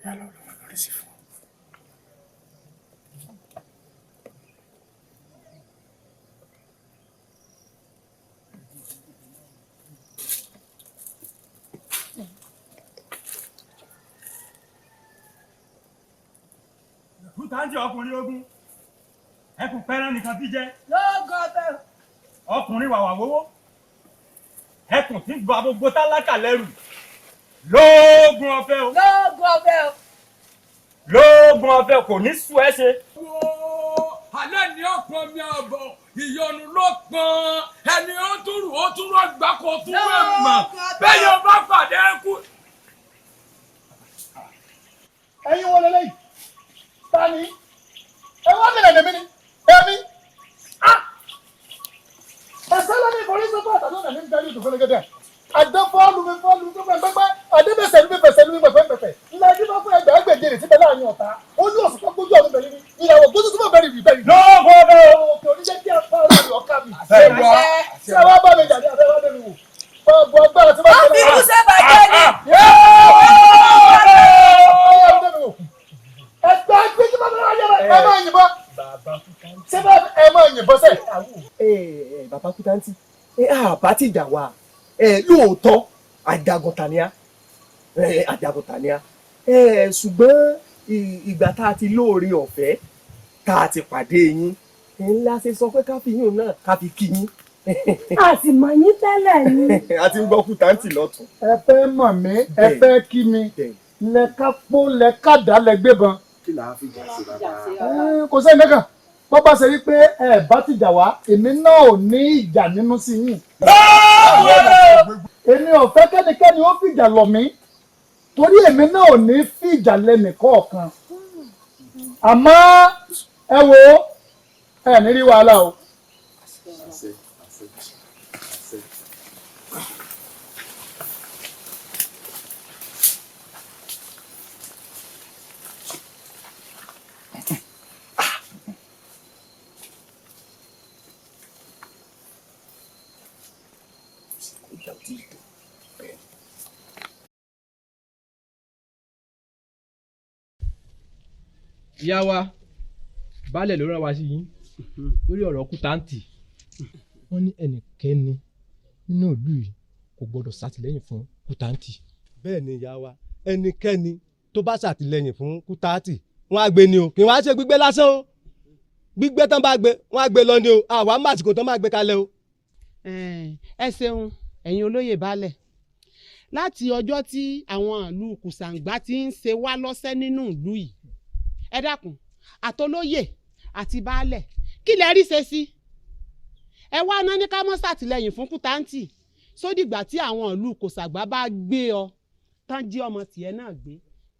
Yálà ọ̀rọ̀ lórí sí fún. táǹtì ọkùnrin ogun ẹkùn pẹ́rán nìkan bí jẹ́. lóògùn ọbẹ̀. ọkùnrin wàwà wówó ẹkùn tí ń gba gbogbo tálákà lẹ́rù lóògùn ọbẹ̀ o. lóògùn ọbẹ̀ o. lóògùn ọbẹ̀ kò ní sùn ẹ́ ṣe. alẹ́ ni ọ̀pọ̀ mi àbọ̀ ìyọnu ló pọn ẹni ó túrù ọgbà kò tún wẹ̀ mọ̀ bẹ́ẹ̀ yóò bá pàdé kú. ẹ̀yin wo lélẹ́yìí ta ni ẹ wá mílẹ̀ lèmi ni èmi ẹ̀sẹ̀ lẹ́ni ìkọ̀rí sọ́kọ̀ àtàlọ́ nàní ń darí ìdòfó lẹ́gẹ́dẹ́ àdé fọ́ọ̀lù mi tó pẹ́pẹ́pẹ́ àdé bẹ̀sẹ̀ mi bẹ̀sẹ̀ mi pẹ̀pẹ́pẹ́ ilẹ̀ ẹjí bá fún ẹgbẹ́ ẹgbẹ̀jẹ̀rẹ̀ síbẹ̀ láàrin ọ̀tá ó ní òsùpá gbójú ọ̀dún bẹ̀rẹ̀ ni ìyàwó gbójú tó bẹ̀rẹ̀ rí bẹ̀rẹ̀. lọ́wọ́ bẹ́ẹ̀ o kò ní jẹ́ kí ẹ fọ́ ọ̀rọ̀ ọ̀ká mi. ṣé wàá bá mi jàdí àfẹ́ wá dé mi wò gbogbo agbára tí wọ́n ti lọ. ẹgbẹ́ gbẹ́jú bá bẹ̀rẹ̀ wáyé ẹ máa yìnbọn. ṣé bá ẹ máa yìnbọn sẹ́. bàbá Kútántì àbá ti jà wá lóòótọ́ àjàgùntàníà ṣùgbọ́n ìgbà tá a ti lóore ọ̀fẹ́ tá a ti pàdé yín ńlá ṣe sọ pé ká fi yín náà ká fi kí yín. a sì mọ̀ yín tẹ́lẹ̀ ni. a ti ń gbọ́ Kútántì lọ́tún. ẹ fẹ́ mọ̀ mí ẹ fẹ́ kí mi lẹ́ka pọ́ lẹ́ka dá lẹ́gbẹ̀bọn. kí là á fi jà sí bàbá. kò sẹ́yìn kankan bọ́ bá ṣe rí pé ẹ bá ti jà wá èmi náà ò ní ìjà nínú sí yín. èmi ò fẹ́ kẹ́nikẹ́ni ó fìjà lọ̀ mí torí èmi náà ò ní fìjà lẹ́nìkọ̀ọ̀kan àmọ́ ẹ wo ẹ ní rí wàhálà o. ìyá wa baálẹ̀ ló rán wa sí yín lórí ọ̀rọ̀ Kútántì wọ́n ní ẹnikẹ́ni nínú ìlú yìí kò gbọ́dọ̀ ṣàtìlẹ́yìn fún Kútántì. bẹ́ẹ̀ ni ìyá wa ẹnikẹ́ni tó bá ṣàtìlẹ́yìn fún Kútántì wọ́n á gbé ni o kì í wá ṣe gbígbé lásán o gbígbé tán bá gbé wọ́n á gbé lọ ni o àwa màsìkò tán máa gbé kalẹ̀ o. ẹ ṣeun ẹ̀yin olóyè baálẹ̀ láti ọjọ́ tí àwọn ìlú Kùsàǹgbá ti ń ṣe wá lọ́sẹ̀ nínú ìlú yìí ẹ dákun àtolóyè àti baálẹ̀ kí lẹ rí ṣe sí ẹ wá ná ní ká mọ́ ṣàtìlẹ́yìn fún Kútántì sódìgbà tí àwọn ìlú Kùsàǹgbá bá gbé ọ tán jí ọmọ tìẹ náà gbé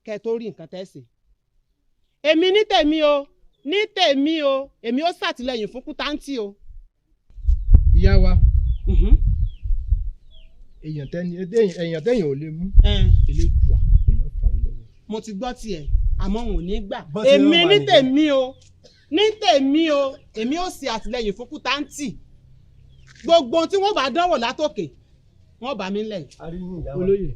kẹ́ tó rí nǹkan tẹ́ ṣe. èmi ní tèmi o èmi ó ṣàtìlẹ́yìn fún Kútántì o. ìyá wa èèyàn tẹ́yìn ò lè mú Elédùà èèyàn fà á lọ́wọ́. mo ti gbọ́ tiẹ̀ àmọ́ wọn ò ní gbà èmi ní tèmi o èmi ó ṣe àtìlẹ́yìn fún Kútántì gbogbo tí wọ́n bá dánwò látòkè wọ́n bá mi lẹ̀. olóyè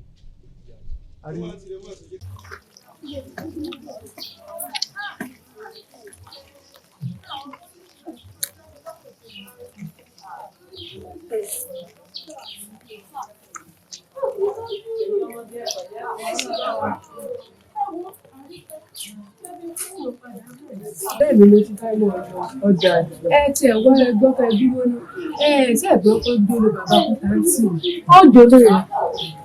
bẹ́ẹ̀ ni mo ti fẹ́ lọ ọjà ẹ tiẹ̀ wá ẹgbọ́ fẹ́ dúró ní ṣé ẹ̀gbọ́n kó dúró bàbá Kútántì ọjọ́ rẹ̀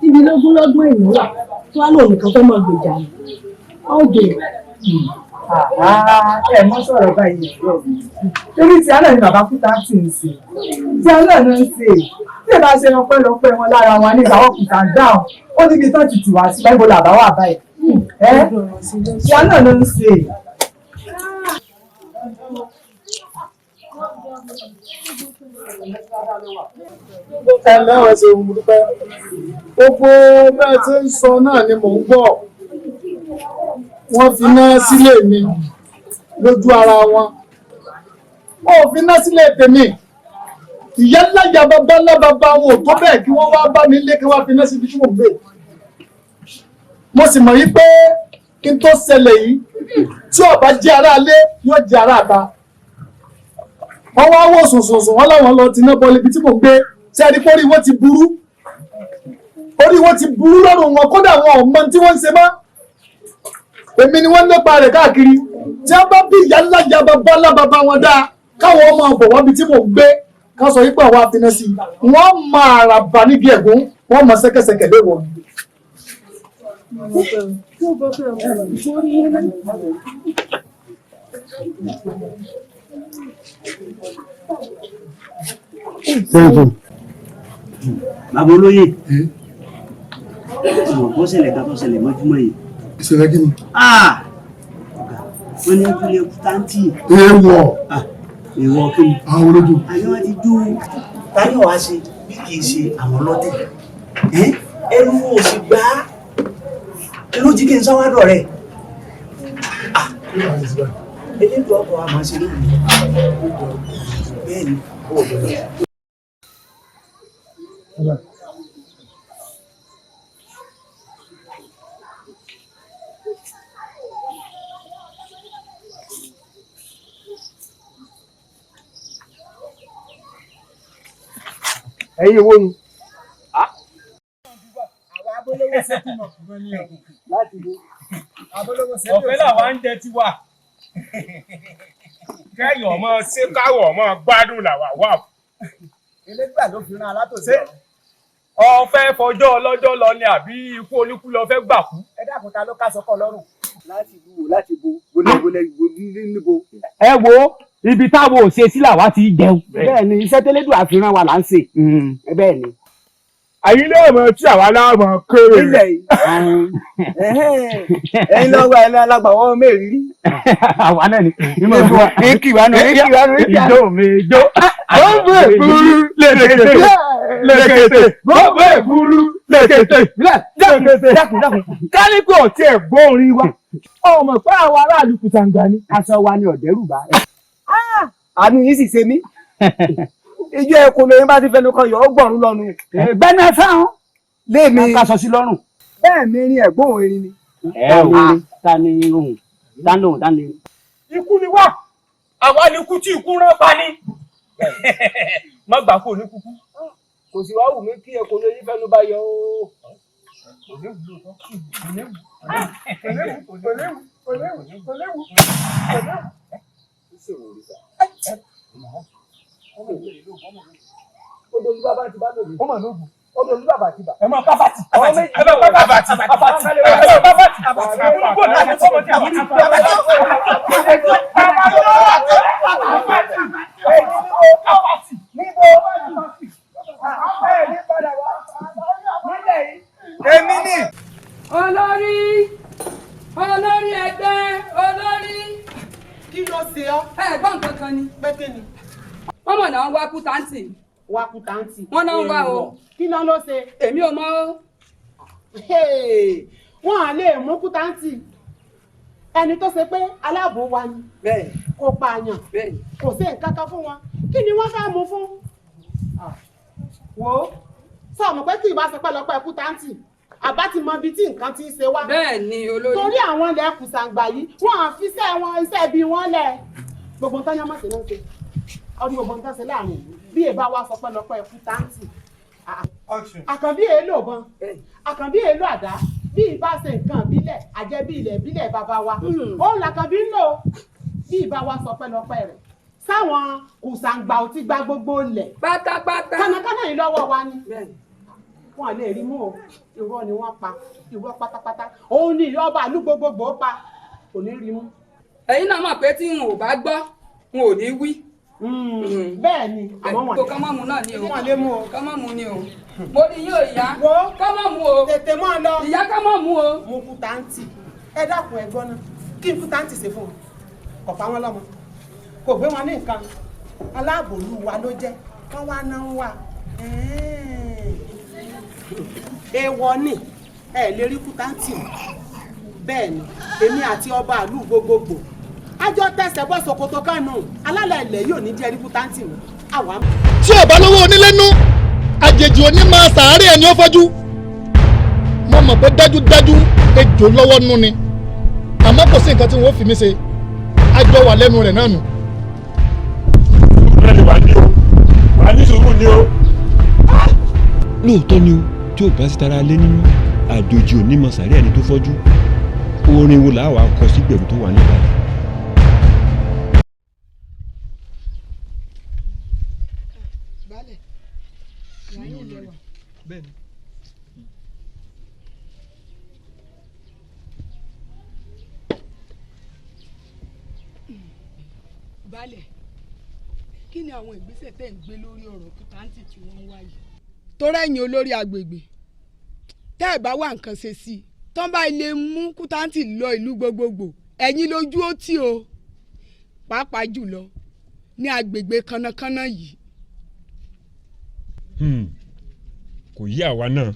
níbi lọ́gbọ́n èèyàn wà tó wá lóun nìkan fẹ́ mọ̀ gbèjà ni ọjọ́ ẹ mọ sọ̀rọ̀ báyìí ẹ̀rọ mi torí tí alẹ́ ni bàbá Kútántì ń ṣe tí alẹ́ náà ń ṣe tí ẹ bá ṣe ọpẹ́lọpẹ́ wọn lára wọn ní ìgbàwọ̀ kùtà dáhùn ó níbi tán ti tì wá sí láìpẹ́ làbá wà báyìí tí alẹ́ náà ń ṣe. ẹ lẹ́wọ̀n ṣe ń dúpẹ́ gbogbo bẹ́ẹ̀ tí ń sọ náà ni mò ń gbọ́ wọ́n fi ná sílé mi lójú ara wọn ó fi ná sílé tèmi ìyá ńlájà bàbá ńlá bàbá wọn ò tó bẹ́ẹ̀ kí wọ́n wá bá mi lé kí wọ́n fi ná síbi tí mò ń gbé mo sì mọ̀ yí pé kí n tó ṣẹlẹ̀ yìí tí ó bá jẹ́ aráalé yóò jẹ́ aráàta wọ́n wá wò sùnsùnsùn wọ́n láwọn lọ ti ná bọ́ọ̀lù ibi tí mò ń gbé ṣé ẹni pé orí wọn ti burú lọ́rùn wọn kódà wọn ò mọ tí wọ́n ń ṣe mọ́ èmi ni wọ́n ń lépa rẹ̀ káàkiri tí a bá bí ìyá ńlá ìyá bàbá ńlá bàbá wọn dáa káwọn ọmọ ọ̀bọ̀ wọ́n bí tí mò ń gbé ká sọ yípa àwọn afiná sí i wọ́n máa rà bà níbi ẹ̀gún wọ́n máa ṣẹ́kẹ́ṣẹkẹ̀ léwọ̀. Bàbá olóyè ọ̀pọ̀ ṣẹlẹ̀ ká tó ṣẹlẹ̀ mọ́júmọ́ yìí. Ìṣẹ̀lẹ̀ kí ni? Wọ́n ní ẹkú lé kútántì. Èèwọ̀. Èèwọ̀ kí ni? Àwọn olójú. Àyọ̀ wọn ti jó táyọ̀ wá ṣe bí kì í ṣe àwọn ọlọ́tẹ̀. Ẹnu ò sì gbá ló jí kí n sáwádọ̀ rẹ̀. Elédùn ọkọ̀ a máa ṣe lónìí. Bẹ́ẹ̀ ni. Ẹ̀yin wo ni? Ọ̀fẹ́ làwa ń jẹ tiwa. Kẹ́yìn ọmọ ṣé káwọ̀ ọmọ gbádùn làwà wà. Elégbà ló fi rán alátòsí. Ọ̀fẹ́ fọjọ́ ọlọ́jọ́ lọ ni àbí ikú oníkú lọ fẹ́ gbà kú. Ẹ dákun ta ló ká sọ́kọ̀ lọ́rùn. Láti wo láti bo gbólẹ̀ níbo. Ẹ wo ibi táwọn ò ṣe sí làwa ti jẹun. Bẹ́ẹ̀ ni iṣẹ́ tẹ́lẹ́dùn àfihàn wa là ń ṣe. Bẹ́ẹ̀ ni. Àyín lè mọ̀ tí àwa láàmọ̀ kéré. Ilẹ̀ yìí. Ẹyin lọ́wọ́ ẹ̀ lágbàwọ́ mẹ́rìírí. Àwa náà ni. Ìkì wa nù. Ìjọ mi jó. Bọ́ọ̀bù èkúrú lẹ́kẹ̀tẹ̀. Lẹ́kẹ̀tẹ̀. Bọ́ọ̀bù èkúrú lẹ́kẹ̀tẹ̀. Dákun. Kálíkò tí ẹ̀ gbórin wa. Ọmọ pé àwọn aráàlú kùtàǹgbà ni. Aṣọ wa ni ọ̀dẹ́rùbá. Àánú yìí sì ṣe mí. Ìjọ ẹ̀kọ́ lóyún bá ti fẹnu kan yọ̀ ọ́ gbọ̀rún lọ́nu. Gbẹ́nu ẹ fáwọn. Léèmí. Ká sọ sí lọ́rùn. Bẹ́ẹ̀ mi rin ẹ̀gbọ́n erin ni. Ta ni ohun? Dánlóhùn dánlóhùn. Ikú ni wá. Àwa ni ikú tí ikú rán pa ni. Má gbà kó ní kúkú. Kò sì wá wù mí kí ẹ̀kọ́ lóyún fẹnu bá yọ ó. Odò bàbá ti bá lòdì. Ó mà lóògùn. Odò bàbá ti bá. Ẹ máa bá bàtì. Ẹ máa bá bàtì. Ẹ máa bá bàtì. Àbúrò náà ti sọ̀rọ̀ tí a bàtì. Èmi ni. Olórí ẹgbẹ́ olórí. Kí ló ṣe ọ́? Ẹ̀gbọ́n kankan ni. Pété ni. Wọ́n mọ̀ náà wá kútáǹtì. Wá kútáǹtì. Wọ́n náà wá o. Kí náà ló ṣe? Èmi ò mọ̀ o. Wọ́n á lè mú kútáǹtì. Ẹni tó ṣe pé aláàbò wa ni. Kò pààyàn. Kò sí nǹkan kan fún wọn. Kí ni wọ́n fẹ́ mú fún? Wo sọ mọ̀ pé kí ìbá ṣe pẹ́lọpẹ́ kútáǹtì. Àbá ti mọ ibi tí nǹkan ti ń ṣe wá. Bẹ́ẹ̀ ni olórí. Torí àwọn ilẹ̀ kùsàǹgbà yìí, wọ́n á fi iṣẹ́ bí wọ́n lẹ̀. Gbogbo nǹkan yẹn mọ̀ sí ló ń ṣe. Ọdún gbogbo nǹkan ṣe láàrin ìlú. Bí èbá wa sọ pẹ́lọpẹ́ kútáǹtì. Àkànbí èèlò bọn, àkànbí èèlò àdá, bí ìbá ṣe nǹkan ìbílẹ̀, àjẹbí ilẹ̀ ìbílẹ̀ bàbá wa. Òun làkànbí ń lò bí ìbá wa sọ pẹ́lọpẹ́ rẹ̀. Sáwọn kùsàǹgbà ò ti gba gbogbo ilẹ̀. Pátápátá. Kànákànná yìí lọ́wọ́ wa ni. Wọ́n lè rí mú o, irọ́ ni wọ́n pa, irọ́ pátápátá. Òun ni ìyá ọba ìlú gbogbogbò pa, kò ní rí mú. Ẹ̀yin náà mọ̀ pé tí n ò bá gbọ́, n ò ní wí. Bẹ́ẹ̀ ni, àmọ́ wọ́n lè. Kọ́mọ́mù náà ni o. Wọ́n lè mú o. Kọ́mọ́mù ni o. Mo ní yóò yá. Kọ́mọ́mù o. Tètè mọ́ lọ. Ìyá kọ́mọ́mù o. Mú kútáǹtì. Ẹ dákun ẹ gbọ́ ná. Kí n kútáǹtì ṣe fún wọn? Kò pa wọ́n lọ́mọ. Kò gbé wọn ní nǹkan. Aláàbòlú wa ló jẹ́. Wọ́n wá náà wà. Èèwọ̀ ni ẹ lè rí kútáǹtì bẹ́ẹ̀ ni èmi àti ọba ìlú gbogbogbò àjọ tẹsẹ̀ bọ́ ṣòkòtò kánú alálẹ̀ ilẹ̀ yóò ní jẹ́ rí kútáǹtì mọ́ àwa. tí ọba lówó onílé nú àjèjì òní máa sàárẹ̀ ẹni ó fọ́jú mo mọ̀ pé dájúdájú ejò lọ́wọ́ nú ni àmọ́ kò sí nǹkan tí wọ́n fi mí ṣe àjọ wà lẹ́nu rẹ̀ náà nù. bẹ́ẹ̀ ni wà ní sùúrù ni o. lóòótọ́ ni o tí ò bá sí tara lé nínú àjòjì òní mọ sàárẹ̀ ẹni tó fọ́jú orin wo làá wàá kọ sí gbẹ̀rù tó wà nígbà baálẹ̀ kí ni àwọn ìgbésẹ̀ tẹ́ ń gbé lórí ọ̀rọ̀ kútáǹtì tí wọ́n ń wáyé. tó rẹ̀yìn olórí agbègbè tẹ́ ẹ̀ bá wà nǹkan ṣe sí i tán bá ilé mú kútáǹtì lọ ìlú gbogbogbò ẹ̀yin lójú ó tì o pàápàá jùlọ ní agbègbè kánnakánná yìí. kò yí àwa náà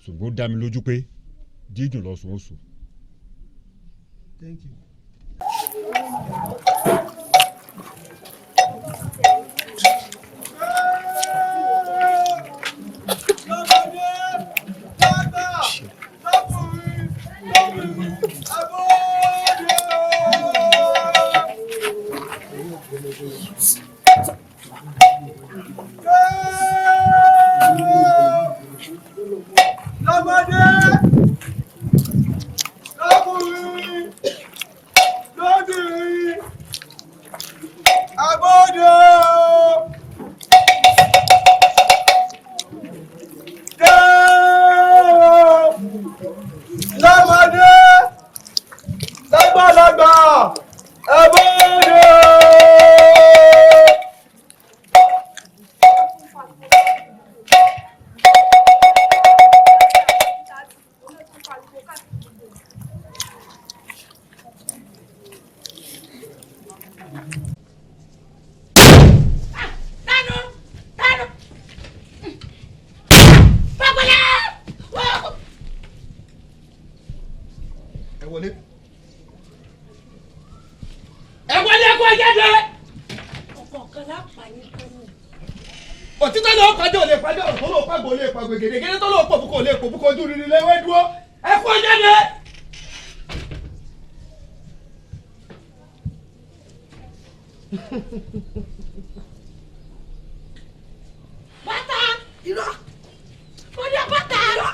ṣùgbọ́n ó dá mi lójú pé dídùn lọ́sùn oṣù. Thank you. Lọ́mọdé lọ́kùnrin lóbìnrin abọ́dé dé lọ́mọdé lágbàlagbà abọ́dé. òtítọ́ ló pàjọ́ lè pàjọ́ ọ̀rọ̀ tó ló pàgbọ́ lè pàgbọ́ gèdègèdè tó ló pọ̀ fún kò lè pò fún kò ojú rírì lẹ́wọ́ dúró ẹ kú jáde. bàtà irọ́ mo ní bàtà irọ́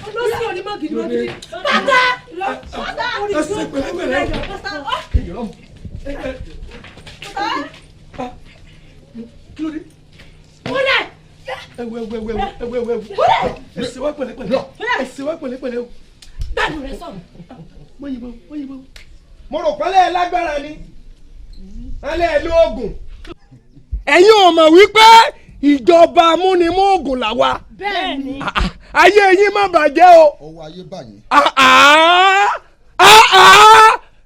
olóṣèlú onímọ̀ gidi wọ́n gidi bàtà irọ́ bàtà ẹsẹ̀ pẹ̀lẹ́pẹ̀lẹ́ kí ló dé. múlẹ̀. ẹwù ẹsẹ̀ wá pẹ̀lẹ́pẹ̀lẹ́ ẹsẹ̀ wá pẹ̀lẹ́pẹ̀lẹ́ o. gbàdúrà rẹ sọ̀rọ̀. wọ́n yìnbọn. mo rò pálẹ̀ lágbára ni alẹ́ lóògùn. ẹ̀yin ò mọ̀ wípé ìjọba amúnimóògùn làwa. bẹ́ẹ̀ni. ayé yín má bàjẹ́ o. ọwọ́ ayé báyìí.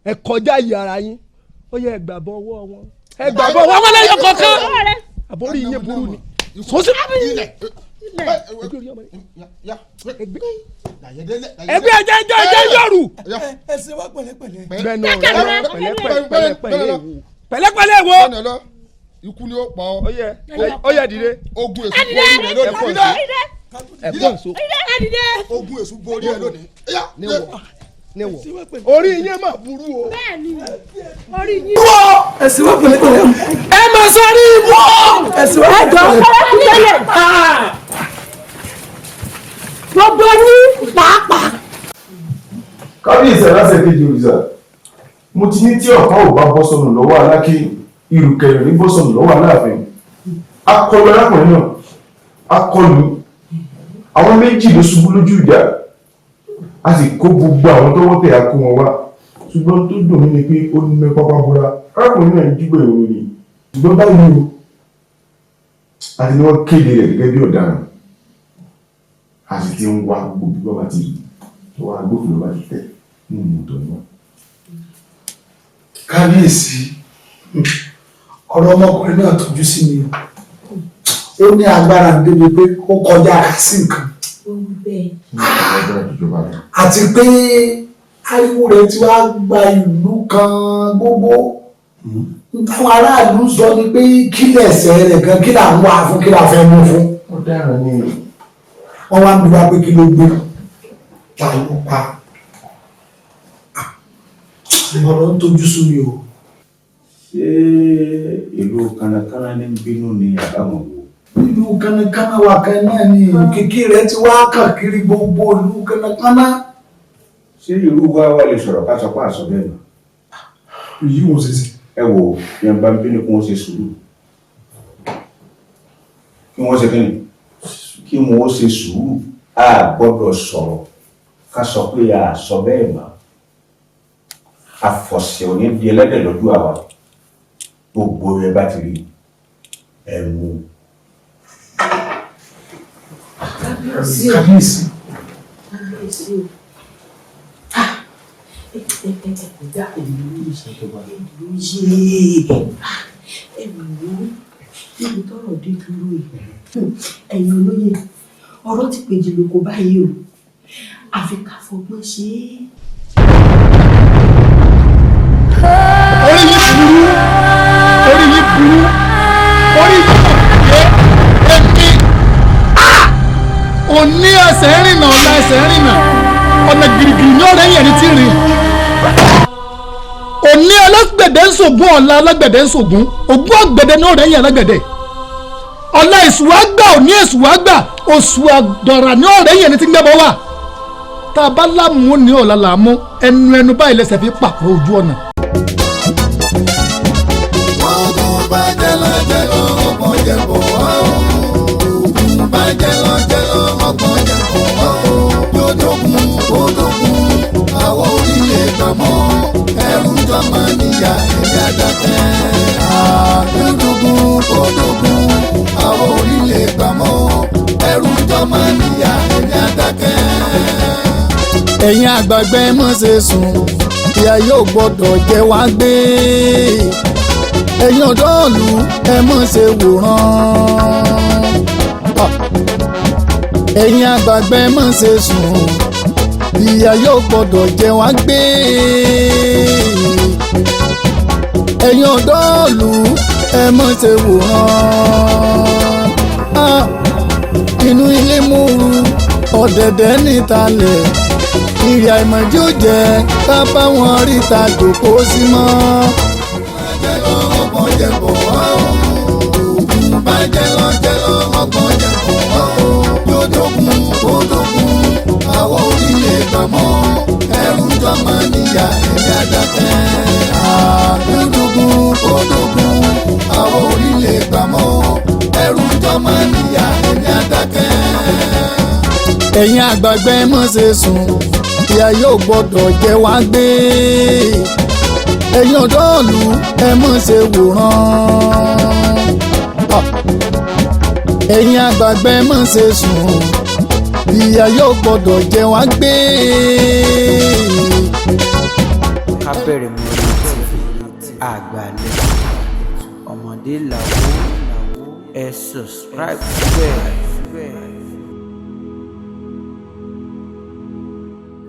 ẹ kọjá yìí ara yín ó yẹ ẹgbàbọ ọwọ́ wọn ẹgbàbọ ọwọ́ wọn lẹ́yìn kọ̀ọ̀kan àbórí yín burú ni. sọ́sí ẹgbẹ́ ẹjẹ́ yọrù. ẹsẹ̀ wá pẹ̀lẹ́pẹ̀lẹ́. bẹ́ẹ̀ni pẹ̀lẹ́pẹ̀lẹ́ wo. ikú ni ó pa ọ́. ó yẹ dìde. ogun èṣù borí rẹ lónìí. ẹ̀fọ́ èso. ogun èṣù borí rẹ lónìí. níwọ̀ orí yín mà burú o. bẹ́ẹ̀ni orí yín. wọ́ ẹ̀sìn wá pẹ̀lẹ́pẹ̀lẹ́ ẹ máa sọ ní ibò. ẹ̀sìn wá pẹ̀lẹ́pẹ̀lẹ́. gbogbo ní pàápàá. kábíyèsí aláṣẹ kejì òrìṣà mo ti ní tí ọ̀pá ò bá bọ́ sọnù lọ́wọ́ aláké ìrùkẹ̀rẹ̀ ní bọ́ sọnù lọ́wọ́ aláàfin akọlù arákùnrin náà akọlù àwọn méjì ló ṣubú lójú ìjà a sì kó gbogbo àwọn tó wọ́tẹ̀ akó wọn wá ṣùgbọ́n tó dùn mí ni pé ó ní mẹ́pá búra arákùnrin náà jígbó ìròyìn ni ṣùgbọ́n báyìí o àti ni wọ́n kéde rẹ̀ gẹ́gẹ́ bí ọ̀daràn a sì ti ń wá gbogbo bí wọ́n bá ti wá agbófinró bá ti tẹ̀ nínú ìmọ̀tò náà. kábíyèsí ọ̀rọ̀ ọmọkùnrin náà tọ́jú sí mi ó ní agbára débi pé ó kọjá sí nǹkan àti pé ariwo rẹ̀ ti wá gba ìlú kan gbogbo táwọn aráàlú sọ ni pé kí lẹ̀ṣẹ̀ rẹ̀ gan kí là ń wá fún kí là fẹ́ mú fún. ó dára ní wọ́n wá ń bí wá pé kí ló gbé ta ló pa ọ̀rọ̀ ń tojú sú mi o. ṣé ìlú kánnakánná ní bínú ni àbámọ̀ wo. ìlú kánnakánná wa kan náà ni kìkì rẹ̀ ti wá káàkiri gbogbo ìlú kánnakánná. ṣé irú wa wà lè sọ̀rọ̀ ká sọ pé àṣọ bẹ́ẹ̀ nà. èyí wò ṣe sí. ẹ wò yẹn bá bínú kí wọ́n ṣe sùúrù kí wọ́n ṣe kíni kí wọ́n ṣe sùúrù a gbọ́dọ̀ sọ̀rọ̀ ká sọ pé a sọ bẹ́ẹ̀ mọ́ àfọ̀sẹ̀ ò ní di ẹlẹ́dẹ̀ lójú àwa gbogbo ẹ bá ti rí ẹ mú. Kábíyèsí. Níbi tọ́rọ̀ dé dúró yìí ẹ̀yin olóyè ọ̀rọ̀ ti pèjì lóko báyìí o àfi ká fọgbọ́n ṣe é. orí yìí burú orí yìí burú orí yìí yé èmi òní ẹsẹ̀ rìnà ọ̀la ẹsẹ̀ rìnà ọ̀nà gírígírí ní ọ̀rẹ́ yẹn ní tí rìn òní alágbẹ̀dẹ ń ṣògùn ọ̀la alágbẹ̀dẹ ń ṣògùn ògùn àgbẹ̀dẹ ní ọ̀rẹ́ yẹn alágbẹ̀dẹ ọ̀la èṣù àgbà òní èṣù àgbà oṣù àdọ̀rà ní ọ̀rẹ́ yẹn ní tí gbẹ́bọ̀ wà tá a bá láàmú ní ọ̀la làámú ẹnu báyìí lẹ́sẹ̀ fi pàkó ojú ọ̀nà. Àwọn orílẹ̀ gbàmọ́ ẹrù jọmọ níyà ẹ̀yà dákẹ́. Àdúdúgún kòdógún àwọn orílẹ̀ gbàmọ́ ẹrù jọmọ níyà ẹ̀yà dákẹ́. Ẹ̀yin àgbàgbà ẹ má ṣe sùn ìyà yóò gbọ́dọ̀ jẹ wá gbé. Ẹ̀yin ọ̀dọ́ ìlú ẹ má ṣe wòran. Ẹ̀yin àgbàgbà ẹ má ṣe sùn ìyà yóò gbọ́dọ̀ jẹ wá gbé. Ẹ̀yin ọ̀dọ́ ìlú ẹ má ṣe wòran. Inú ilé múru ọ̀dẹ̀dẹ̀ nítalẹ̀ ìrì àìmọ̀dí ò jẹ́ ká bá wọn ríta jòkó sí mọ́. Bàjẹ́ lọ ọgbọ́n jẹ bọ̀ wá o. Bàjẹ́ lọ ọgbọ́n jẹ bọ̀ wá o. Yóò dógún kó dógún àwọn orílẹ̀ gbàmọ́ ẹrù jọmọ níyà ẹ̀yà dákẹ́. Àdúdúgún kòdógún àwọn orílẹ̀ gbàmọ́ ẹrù jọmọ níyà ẹ̀yà dákẹ́. Ẹ̀yin àgbàgbà ẹ má ṣe sùn ìyà yóò gbọ́dọ̀ jẹ wá gbé. Ẹ̀yin ọ̀dọ́ ìlú ẹ má ṣe wòran. Ẹ̀yin àgbàgbà ẹ má ṣe sùn ìyà yóò gbọ́dọ̀ jẹ wá gbé. ká bẹ̀rẹ̀ mọ́ àgbàlẹ̀ ọmọdé làwọ̀ ẹ subscribe síbẹ̀.